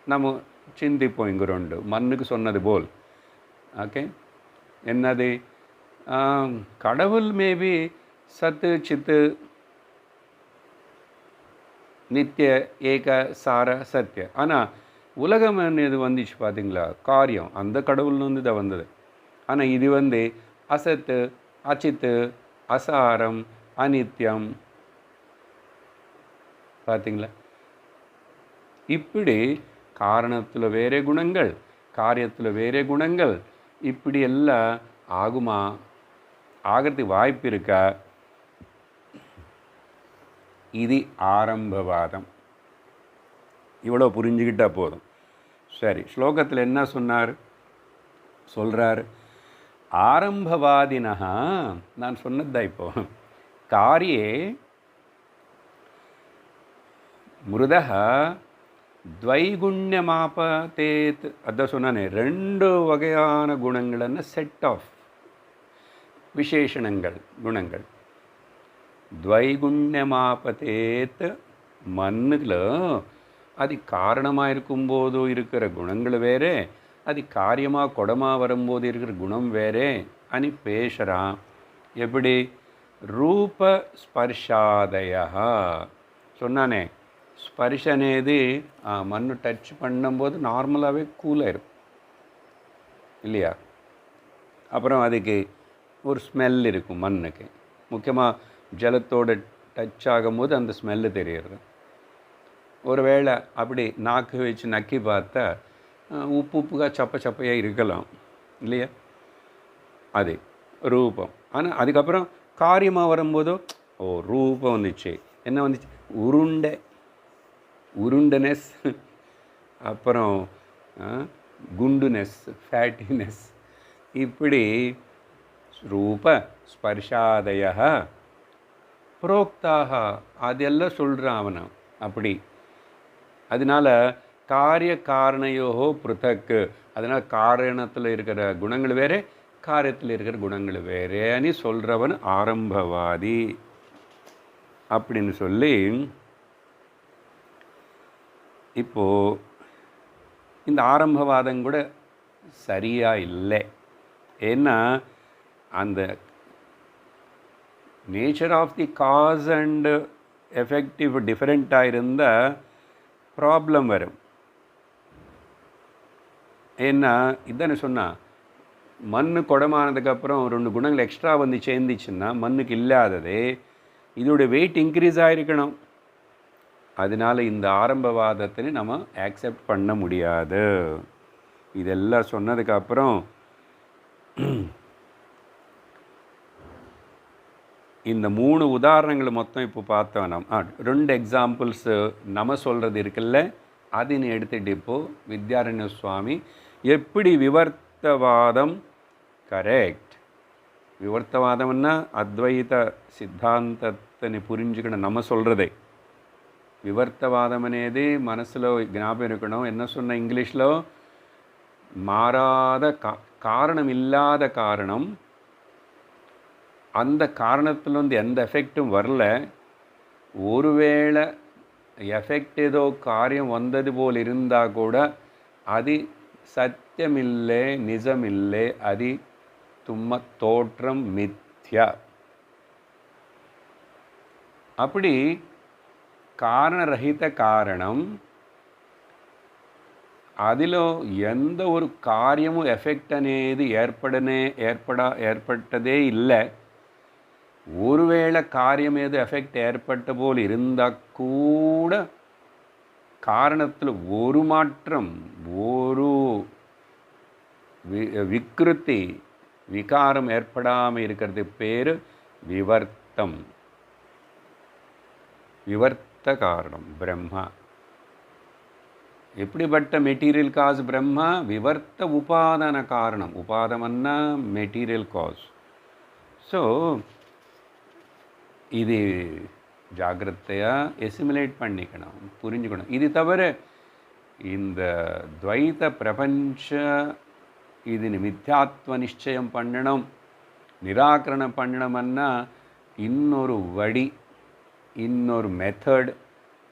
நம்ம சிந்திப்போம் இங்கே 2 மண்ணுக்கு சொன்னது போல். ஓகே, என்னது, கடவுள் மேபி சத்து சித்து நித்திய ஏக சார சத்திய. ஆனால் உலகம் இது வந்துச்சு பார்த்தீங்களா, காரியம் அந்த கடவுள்னு தான் வந்தது. ஆனால் இது வந்து அசத்து, அச்சித்து, அசாரம், அனித்தியம், பார்த்தீங்களா. இப்படி காரணத்தில் வேறே குணங்கள், காரியத்தில் வேறே குணங்கள், இப்படி எல்லாம் ஆகுமா, ஆகிறதுக்கு வாய்ப்பு இருக்கா? இது ஆரம்பவாதம். இவ்வளோ புரிஞ்சுக்கிட்டால் போதும். சரி, ஸ்லோகத்தில் என்ன சொல்கிறார், ஆரம்பவாதினா, நான் சொன்னதுதான் இப்போ, காரியே மிருதः த்வைகுண்யமாபதேத். அதான் சொன்னானே, 2 வகையான குணங்களன்னு, செட் ஆஃப் விசேஷணங்கள், குணங்கள். த்வைகுண்யமாபதேத், மண்ணில் அது காரணமாக இருக்கும்போது இருக்கிற குணங்கள் வேறே, அது காரியமாக குடமாக வரும்போது இருக்கிற குணம் வேறே అని பேசுகிறான். எப்படி, ரூப ஸ்பர்ஷாதயா சொன்னானே, ஸ்பர்ஷ అనేది மண்ணு டச் பண்ணும்போது நார்மலாகவே கூலாயிரும் இல்லையா. அப்புறம் அதுக்கு ஒரு ஸ்மெல் இருக்கும் மண்ணுக்கு, முக்கியமாக ஜலத்தோடு டச் ஆகும்போது அந்த ஸ்மெல்லு தெரியுறது. ஒரு வேளை அப்படி நாக்கு வச்சு நக்கி பார்த்தா உப்புగా சப்பையாக இருக்கலாம் இல்லையா. அது ரூபம். ஆனால் அதுக்கப்புறம் காரியமாக வரும்போதோ, ஓ ரூபம் வந்துச்சு, என்ன வந்துச்சு, உருண்டனஸ், அப்புறம் குண்டுனஸ், ஃபேட்டினஸ், இப்படி ரூப ஸ்பர்ஷாதய புரோக்தாக அதெல்லாம் சொல்கிறான் அவனை அப்படி. அதனால் காரிய காரணையோகோ பிருத்தக்கு, அதனால் காரணத்தில் இருக்கிற குணங்கள் வேறு, காரியத்தில் இருக்கிற குணங்கள் வேறேன்னு சொல்கிறவன் ஆரம்பவாதி அப்படின்னு சொல்லி. இப்போது இந்த ஆரம்பவாதம் கூட சரியாக இல்லை. ஏன்னா அந்த nature of the cause and effective டிஃப்ரெண்ட்டாக இருந்தால் ப்ராப்ளம் வரும். ஏன்னா இதானே சொன்னா, மண் குடமானதுக்கப்புறம் 2 குணங்கள் எக்ஸ்ட்ரா வந்து சேர்ந்துச்சுன்னா மண்ணுக்கு இல்லாததே இதோடைய வெயிட் இன்க்ரீஸ் ஆகிருக்கணும். அதனால இந்த ஆரம்பவாதத்தை நம்ம ஆக்செப்ட் பண்ண முடியாது. இதெல்லாம் சொன்னதுக்கப்புறம் இந்த 3 உதாரணங்கள் மொத்தம் இப்போ பார்த்தோம். நம்ம 2 எக்ஸாம்பிள்ஸு நம்ம சொல்கிறது இருக்குல்ல, அதுன்னு எடுத்துகிட்டு இப்போது வித்யாரண்ய சுவாமி எப்படி விவர்த்தவாதம் கரெக்ட், விவர்த்தவாதம்னா அத்வைத சித்தாந்தத்தை புரிஞ்சுக்கணும். நம்ம சொல்கிறதே விவர்த்தவாதம் అనేది మనసులో జ్ఞాపకం இருக்கணும். என்ன சொன்ன இங்கிலீஷில், மாறாத காரணம் இல்லாத காரணம், அந்த காரணத்திலிருந்து எந்த எஃபெக்டும் வரல. ஒருவேளை எஃபெக்ட் ஏதோ காரியம் வந்தது போல் இருந்தால் கூட அது சத்தியமில்லை, நிஜமில்லை, அது தும்ம தோற்றம், மித்யா. அப்படி காரணரகித காரணம், அதில் எந்த ஒரு காரியமும் எஃபெக்ட் అనేది ஏற்பட்டதே இல்லை. ஒருவேளை காரியம் ஏதோ எஃபெக்ட் ஏற்பட்ட போல் இருந்தால் கூட காரணத்தில் ஒரு மாற்றம், ஒரு விக்ருதி, விகாரம் ஏற்படாமல் இருக்கிறது பேர் விவர்த்தம். விவர்த்த காரணம் பிரம்மா. எப்படிப்பட்ட மெட்டீரியல் காஸ் பிரம்மா? விவர்த்த உபாதான காரணம். உபாதம்னா மெட்டீரியல் காஸ். ஸோ இது ஜாகிரதையாக எசிமுலேட் பண்ணிக்கணும், புரிஞ்சுக்கணும். இது தவிர இந்த துவைத பிரபஞ்ச இது மித்யாத்வ நிச்சயம் பண்ணணும், நிராகரணம் பண்ணணும்னா இன்னொரு வழி, இன்னொரு மெத்தட்,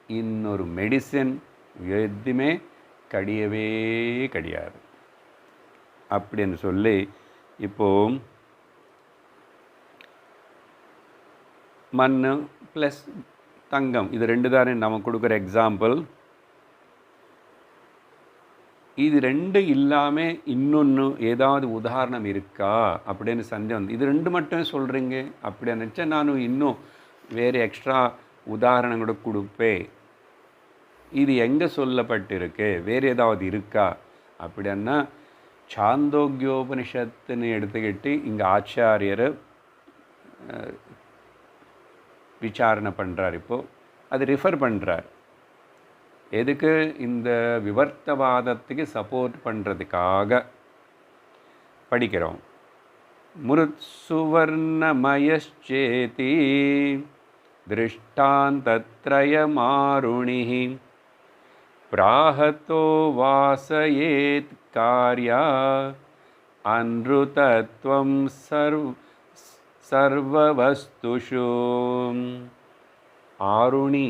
இன்னொரு மெடிசின் எதுவுமே கிடையாது அப்படின்னு சொல்லி இப்போது மண் ப்ளஸ் தங்கம் இது 2 தானே நம்ம கொடுக்குற எக்ஸாம்பிள். இது 2 இல்லாமல் இன்னொன்று ஏதாவது உதாரணம் இருக்கா அப்படின்னு சந்தேகம். இது 2 மட்டும் சொல்கிறீங்க அப்படின்னு நினச்சா நான் இன்னும் வேறு எக்ஸ்ட்ரா உதாரணம் கூட கொடுப்பேன். இது எங்கே சொல்லப்பட்டிருக்கு, வேறு ஏதாவது இருக்கா அப்படின்னா சாந்தோக்கியோபனிஷத்துன்னு எடுத்துக்கிட்டு இங்கே ஆச்சாரியர் விசாரணை பண்ணுறார். இப்போது அது ரிஃபர் பண்ணுறார். எதுக்கு? இந்த விவர்த்தவாதத்துக்கு சப்போர்ட் பண்ணுறதுக்காக படிக்கிறோம். முருத்சுவர்ணமயச்சேதி திருஷ்டாந்தத்ரயமாருணிः பிராஹதோ வாசயேத் கார்யா அன்ருதத்வம் சர்வவஸ்துஷு. ஆருணி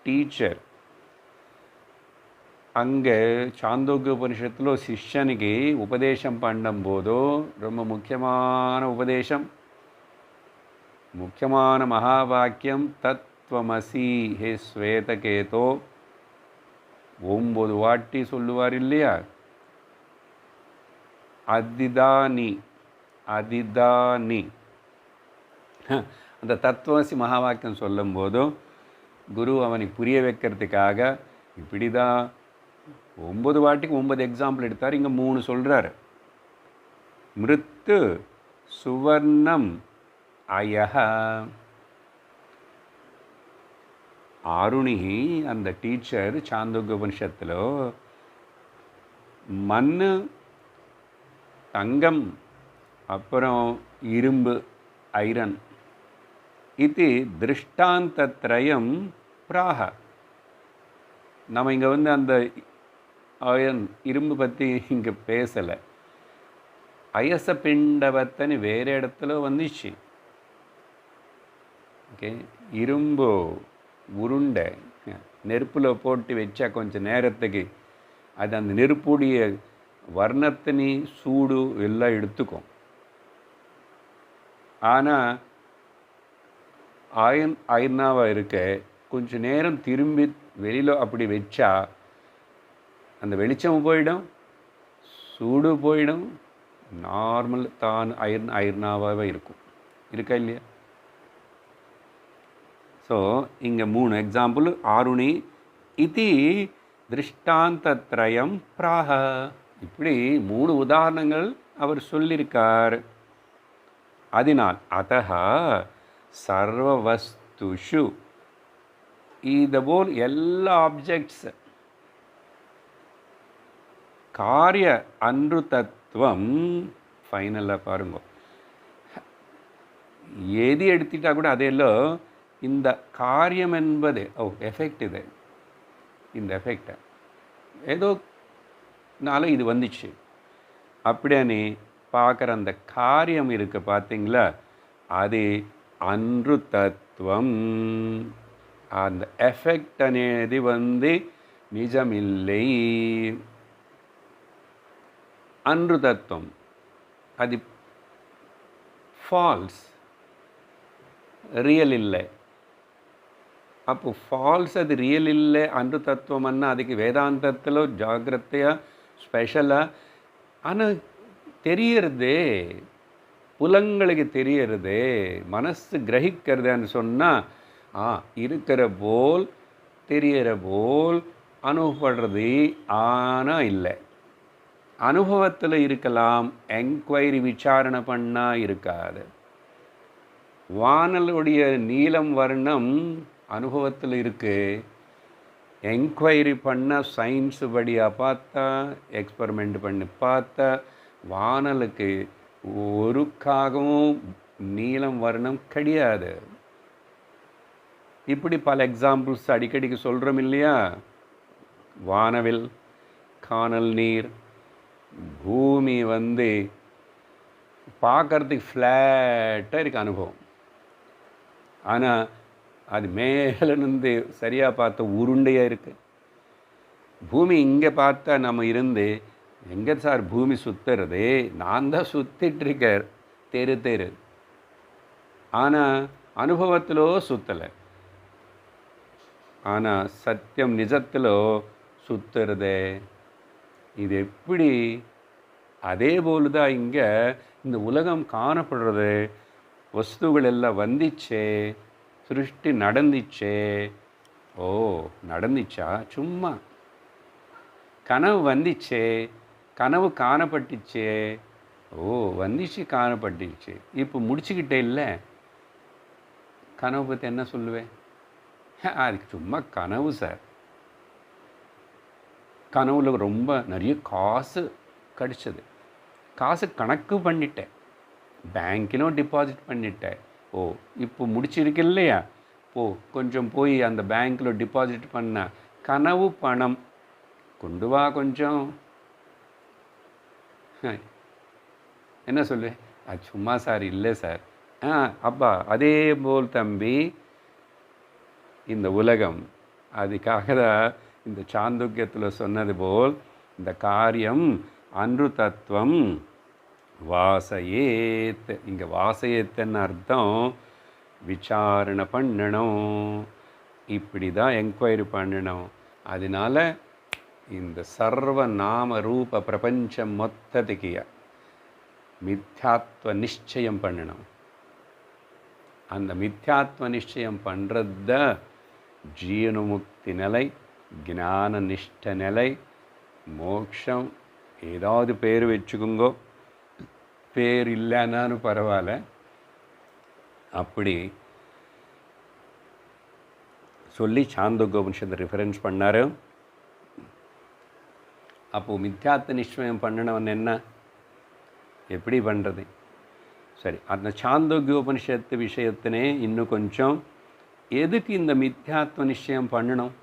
டீச்சர் அங்கே சாந்தோக்கிய உபனிஷத்தில் சிஷ்யனுக்கு உபதேசம் பண்ணும்போதோ ரொம்ப முக்கியமான உபதேசம், முக்கியமான மகாவாக்கியம் தத்வமசி ஹே ஸ்வேதகேதோ 9 வாட்டி சொல்லுவார் இல்லையா? அதிதானி அந்த தத்துவசி மகாவாக்கியம் சொல்லும் போதும் குரு அவனுக்கு புரிய வைக்கிறதுக்காக இப்படி தான் 9 வாட்டிக்கு 9 எக்ஸாம்பிள் எடுத்தார். இங்கே 3 சொல்கிறார். மிருத்து சுவர்ணம் அயஹ. ஆருணி அந்த டீச்சர் சாந்தோக்கிய உபனிஷத்தில் மண், தங்கம், அப்புறம் இரும்பு, ஐரன், இது திருஷ்டாந்தத்ரயம் பிராக. நம்ம இங்கே வந்து அந்த அயன் இரும்பு பற்றி இங்கே பேசலை. அயச பிண்டவத்தன்னு வேறு இடத்துல வந்துச்சு. ஓகே, இரும்பு உருண்டை நெருப்பில் போட்டு வச்சா கொஞ்சம் நேரத்துக்கு அது அந்த நெருப்புடைய வர்ணத்தினி சூடு எல்லாம் எடுத்துக்கும். ஆனால் அயனாவாக இருக்க கொஞ்சம் நேரம் திரும்பி வெளியில் அப்படி வச்சா அந்த வெளிச்சம் போயிடும், சூடு போயிடும், நார்மல் தான் ஐர்னாவாகவே இருக்கும். இருக்கா இல்லையா? ஸோ இங்கே 3 எக்ஸாம்பிள். ஆருணி இது திருஷ்டாந்தத்ரயம் பிராக. இப்படி 3 உதாரணங்கள் அவர் சொல்லியிருக்கார். அதனால் அதஹ சர்வவஸ்துஷு, இதுபோல் எல்லா ஆப்ஜெக்ட்ஸ் காரிய அன்ருதத்துவம். ஃபைனலாக பாருங்க, எது எடுத்துட்டா கூட அதெல்லாம் இந்த காரியம் என்பது எஃபெக்ட். இது இந்த எஃபெக்டை ஏதோ நாள இது வந்துச்சு அப்படின்னு பார்க்குற அந்த காரியம் இருக்கு பார்த்தீங்களா, அது அன்ருதத்துவம். அந்த எஃபெக்ட் అనేది நிஜமில்லை. அன்ருதத்துவம் அது ஃபால்ஸ், ரியல் இல்லை. அப்போ ஃபால்ஸ் அது ரியல் இல்லை அன்ருதத்துவம் அண்ணா அதுக்கு வேதாந்தத்தில் ஜாகிரதையாக ஸ்பெஷலாக ஆனால் தெரியறதே, புலங்களுக்கு தெரியறதே, மனசு கிரகிக்கிறதுன்னு சொன்னால் இருக்கிற போல் தெரியற போல் அனுபவப்படுறது. ஆனால் இல்லை, அனுபவத்தில் இருக்கலாம், என்கொயரி விசாரணை பண்ணால் இருக்காது. வானலுடைய நீலம் வர்ணம் அனுபவத்தில் இருக்குது, என்கொயரி பண்ண சயின்ஸு படியாக பார்த்தா, எக்ஸ்பெரிமெண்ட் பண்ணி பார்த்தா வானலுக்கு ஒருக்காகவும் நீலம் வர்ணம் கிடையாது. இப்படி பல எக்ஸாம்பிள்ஸ் அடிக்கடிக்கு சொல்கிறோம் இல்லையா? வானவில், காணல் நீர், பூமி பார்க்கறதுக்கு ஃப்ளாட்டாக இருக்குது அனுபவம். ஆனால் அது மேலேருந்து சரியாக பார்த்தா உருண்டையாக இருக்குது. பூமி இங்கே பார்த்தா நம்ம இருந்து எங்கே சார் பூமி சுற்றுறது, நான் தான் சுற்றிட்டுருக்கேன் தெரு தெரு. ஆனால் அனுபவத்திலோ சுற்றலை. ஆனால் சத்தியம் நிஜத்திலோ சுற்றுறதே. இது எப்படி? அதே போல் தான் இங்கே இந்த உலகம் காணப்படுறது. வஸ்துகள் எல்லாம் வந்துச்சே, சிருஷ்டி நடந்துச்சே. ஓ நடந்துச்சா? சும்மா கனவு வந்துச்சே, கனவு காணப்பட்டுச்சே. ஓ வந்துச்சு, காணப்பட்டுச்சு. இப்போ முடிச்சுக்கிட்டே இல்லை. கனவு பற்றி என்ன சொல்லுவேன்? அதுக்கு சும்மா கனவு சார். கனவுல ரொம்ப நிறைய காசு கிடச்சிது, காசு கணக்கு பண்ணிட்டேன், பேங்கிலும் டிபாசிட் பண்ணிட்டேன். ஓ இப்போ முடிச்சிருக்கு இல்லையா? கொஞ்சம் போய் அந்த பேங்க்கில் டிபாசிட் பண்ண கனவு பணம் கொண்டு வா கொஞ்சம். என்ன சொல்லுவேன்? அது சும்மா சார், இல்லை சார். அப்பா அதே போல் தம்பி இந்த உலகம். அதுக்காக தான் இந்த சாந்தோக்கியத்தில் சொன்னது போல் இந்த காரியம் அன்ருதத்துவம் வாசயேத். இங்கே வாசயேத்துன்னு அர்த்தம் விசாரணை பண்ணணும், இப்படி தான் என்கொயரி பண்ணணும். அதனால இந்த சர்வ நாம ரூப பிரபஞ்சம் மொத்தத்துக்கு மித்யாத்வ நிச்சயம் பண்ணணும். அந்த மித்யாத்வ நிச்சயம் பண்ணுறது ஜீவனுமுக்தி நிலை, ஞான நிஷ்ட நிலை, மோட்சம். ஏதாவது பேர் வச்சுக்கோங்கோ, பேர் இல்லைன்னாலும் பரவாயில்ல. அப்படி சொல்லி சாந்தோக்கியோபனிஷத்தை ரெஃபரன்ஸ் பண்ணார். அப்போது மித்யாத்வ நிச்சயம் பண்ணணவன் என்ன, எப்படி பண்ணுறது? சரி, அந்த சாந்தோக்கியோபனிஷத்து விஷயத்தினே இன்னும் கொஞ்சம். எதுக்கு இந்த மித்யாத்வ நிச்சயம் பண்ணணும்?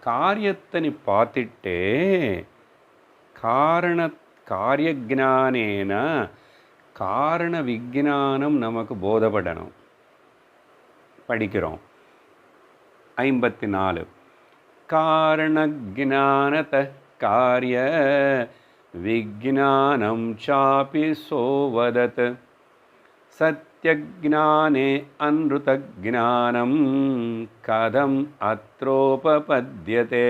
காரியத்தை பார்த்துட்டே காரியஜானேன காரண விஜானம் நமக்கு போதப்படணும். படிக்கிறோம் 54. காரணஜானத காரிய விஜானம் சாபி சோவதத் சத்யஜானே அன்ருதஜானம் கதம் அத்ரோபபத்யதே.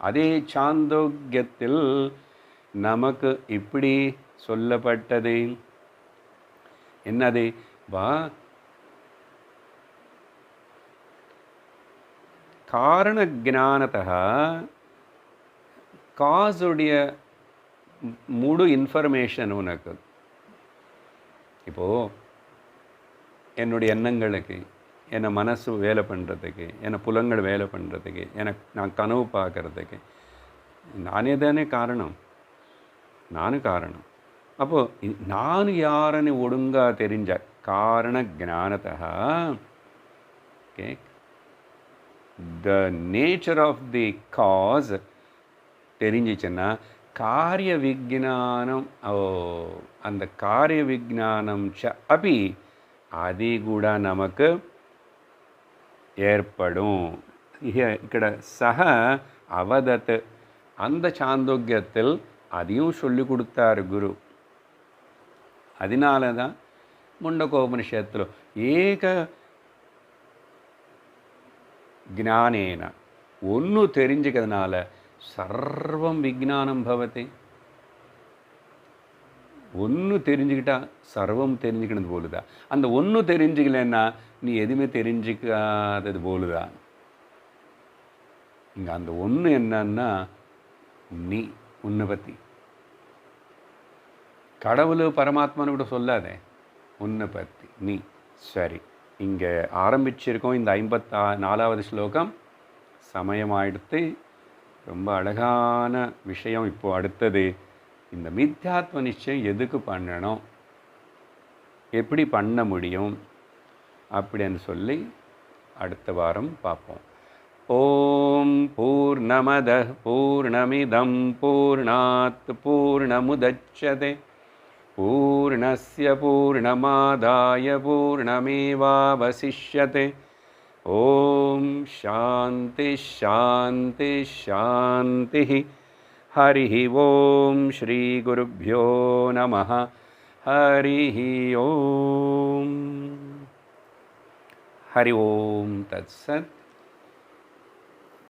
அதே சாந்தோக்கியத்தில் நமக்கு இப்படி சொல்லப்பட்டது என்னது? வா காரண ஞானத்தः காஸுடைய முழு இன்ஃபர்மேஷன் உனக்கு. இப்போது என்னுடைய எண்ணங்களுக்கு, என்னை மனசு வேலை பண்ணுறதுக்கு, என்னை புலங்கள் வேலை பண்ணுறதுக்கு, நான் கனவு பார்க்குறதுக்கு நானே தானே காரணம். நானும் காரணம். அப்போது நான் யாருன்னு ஒழுங்காக தெரிஞ்ச காரண ஞானத்தா okay the nature of the cause தெரிஞ்சிச்சுன்னா காரிய விஜ்ஞானம் அந்த காரிய விஜ்ஞானம் அப்படி అది కూడా நமக்கு ஏற்படும். ఇక్కడ சக அவதத் அந்த சாந்தோக்கியத்தில் அதையும் சொல்லி கொடுத்தார் குரு. அதனால தான் முண்டகோபனிஷத்தில் ஏக ஞானேன ஒன்று தெரிஞ்சுக்கிறதுனால சர்வம் விஜ்ஞானம் பவதி. ஒன்று தெரிஞ்சுக்கிட்டா சர்வம் தெரிஞ்சுக்கினது போலுதா. அந்த ஒன்று தெரிஞ்சுக்கலன்னா நீ எதுவுமே தெரிஞ்சிக்காதது போலுதா. இங்கே அந்த ஒன்று என்னன்னா நீ உன்னை பற்றி கடவுள் பரமாத்மான்னு கூட சொல்லாதே, உன்னை பற்றி நீ. சரி, இங்கே ஆரம்பிச்சிருக்கோம் இந்த 54வது ஸ்லோகம். சமயமாயிடுத்து. ரொம்ப அழகான விஷயம். இப்போது அடுத்தது இந்த மித்யாத்வ நிச்சயம் எதுக்கு பண்ணணும், எப்படி பண்ண முடியும் அப்படின்னு சொல்லி அடுத்த வாரம் பார்ப்போம். ஓம் பூர்ணமத பூர்ணமிதம் பூர்ணாத் பூர்ணமுதச்யதே பூர்ணஸ்ய பூர்ணமாதாய பூர்ணமேவாவசிஷ்யதே. ஓம் சாந்தி சாந்தி சாந்தி. हरिः ओम श्री गुरुभ्यो नमः. हरिः ओम. हरि ओम तत्सत्.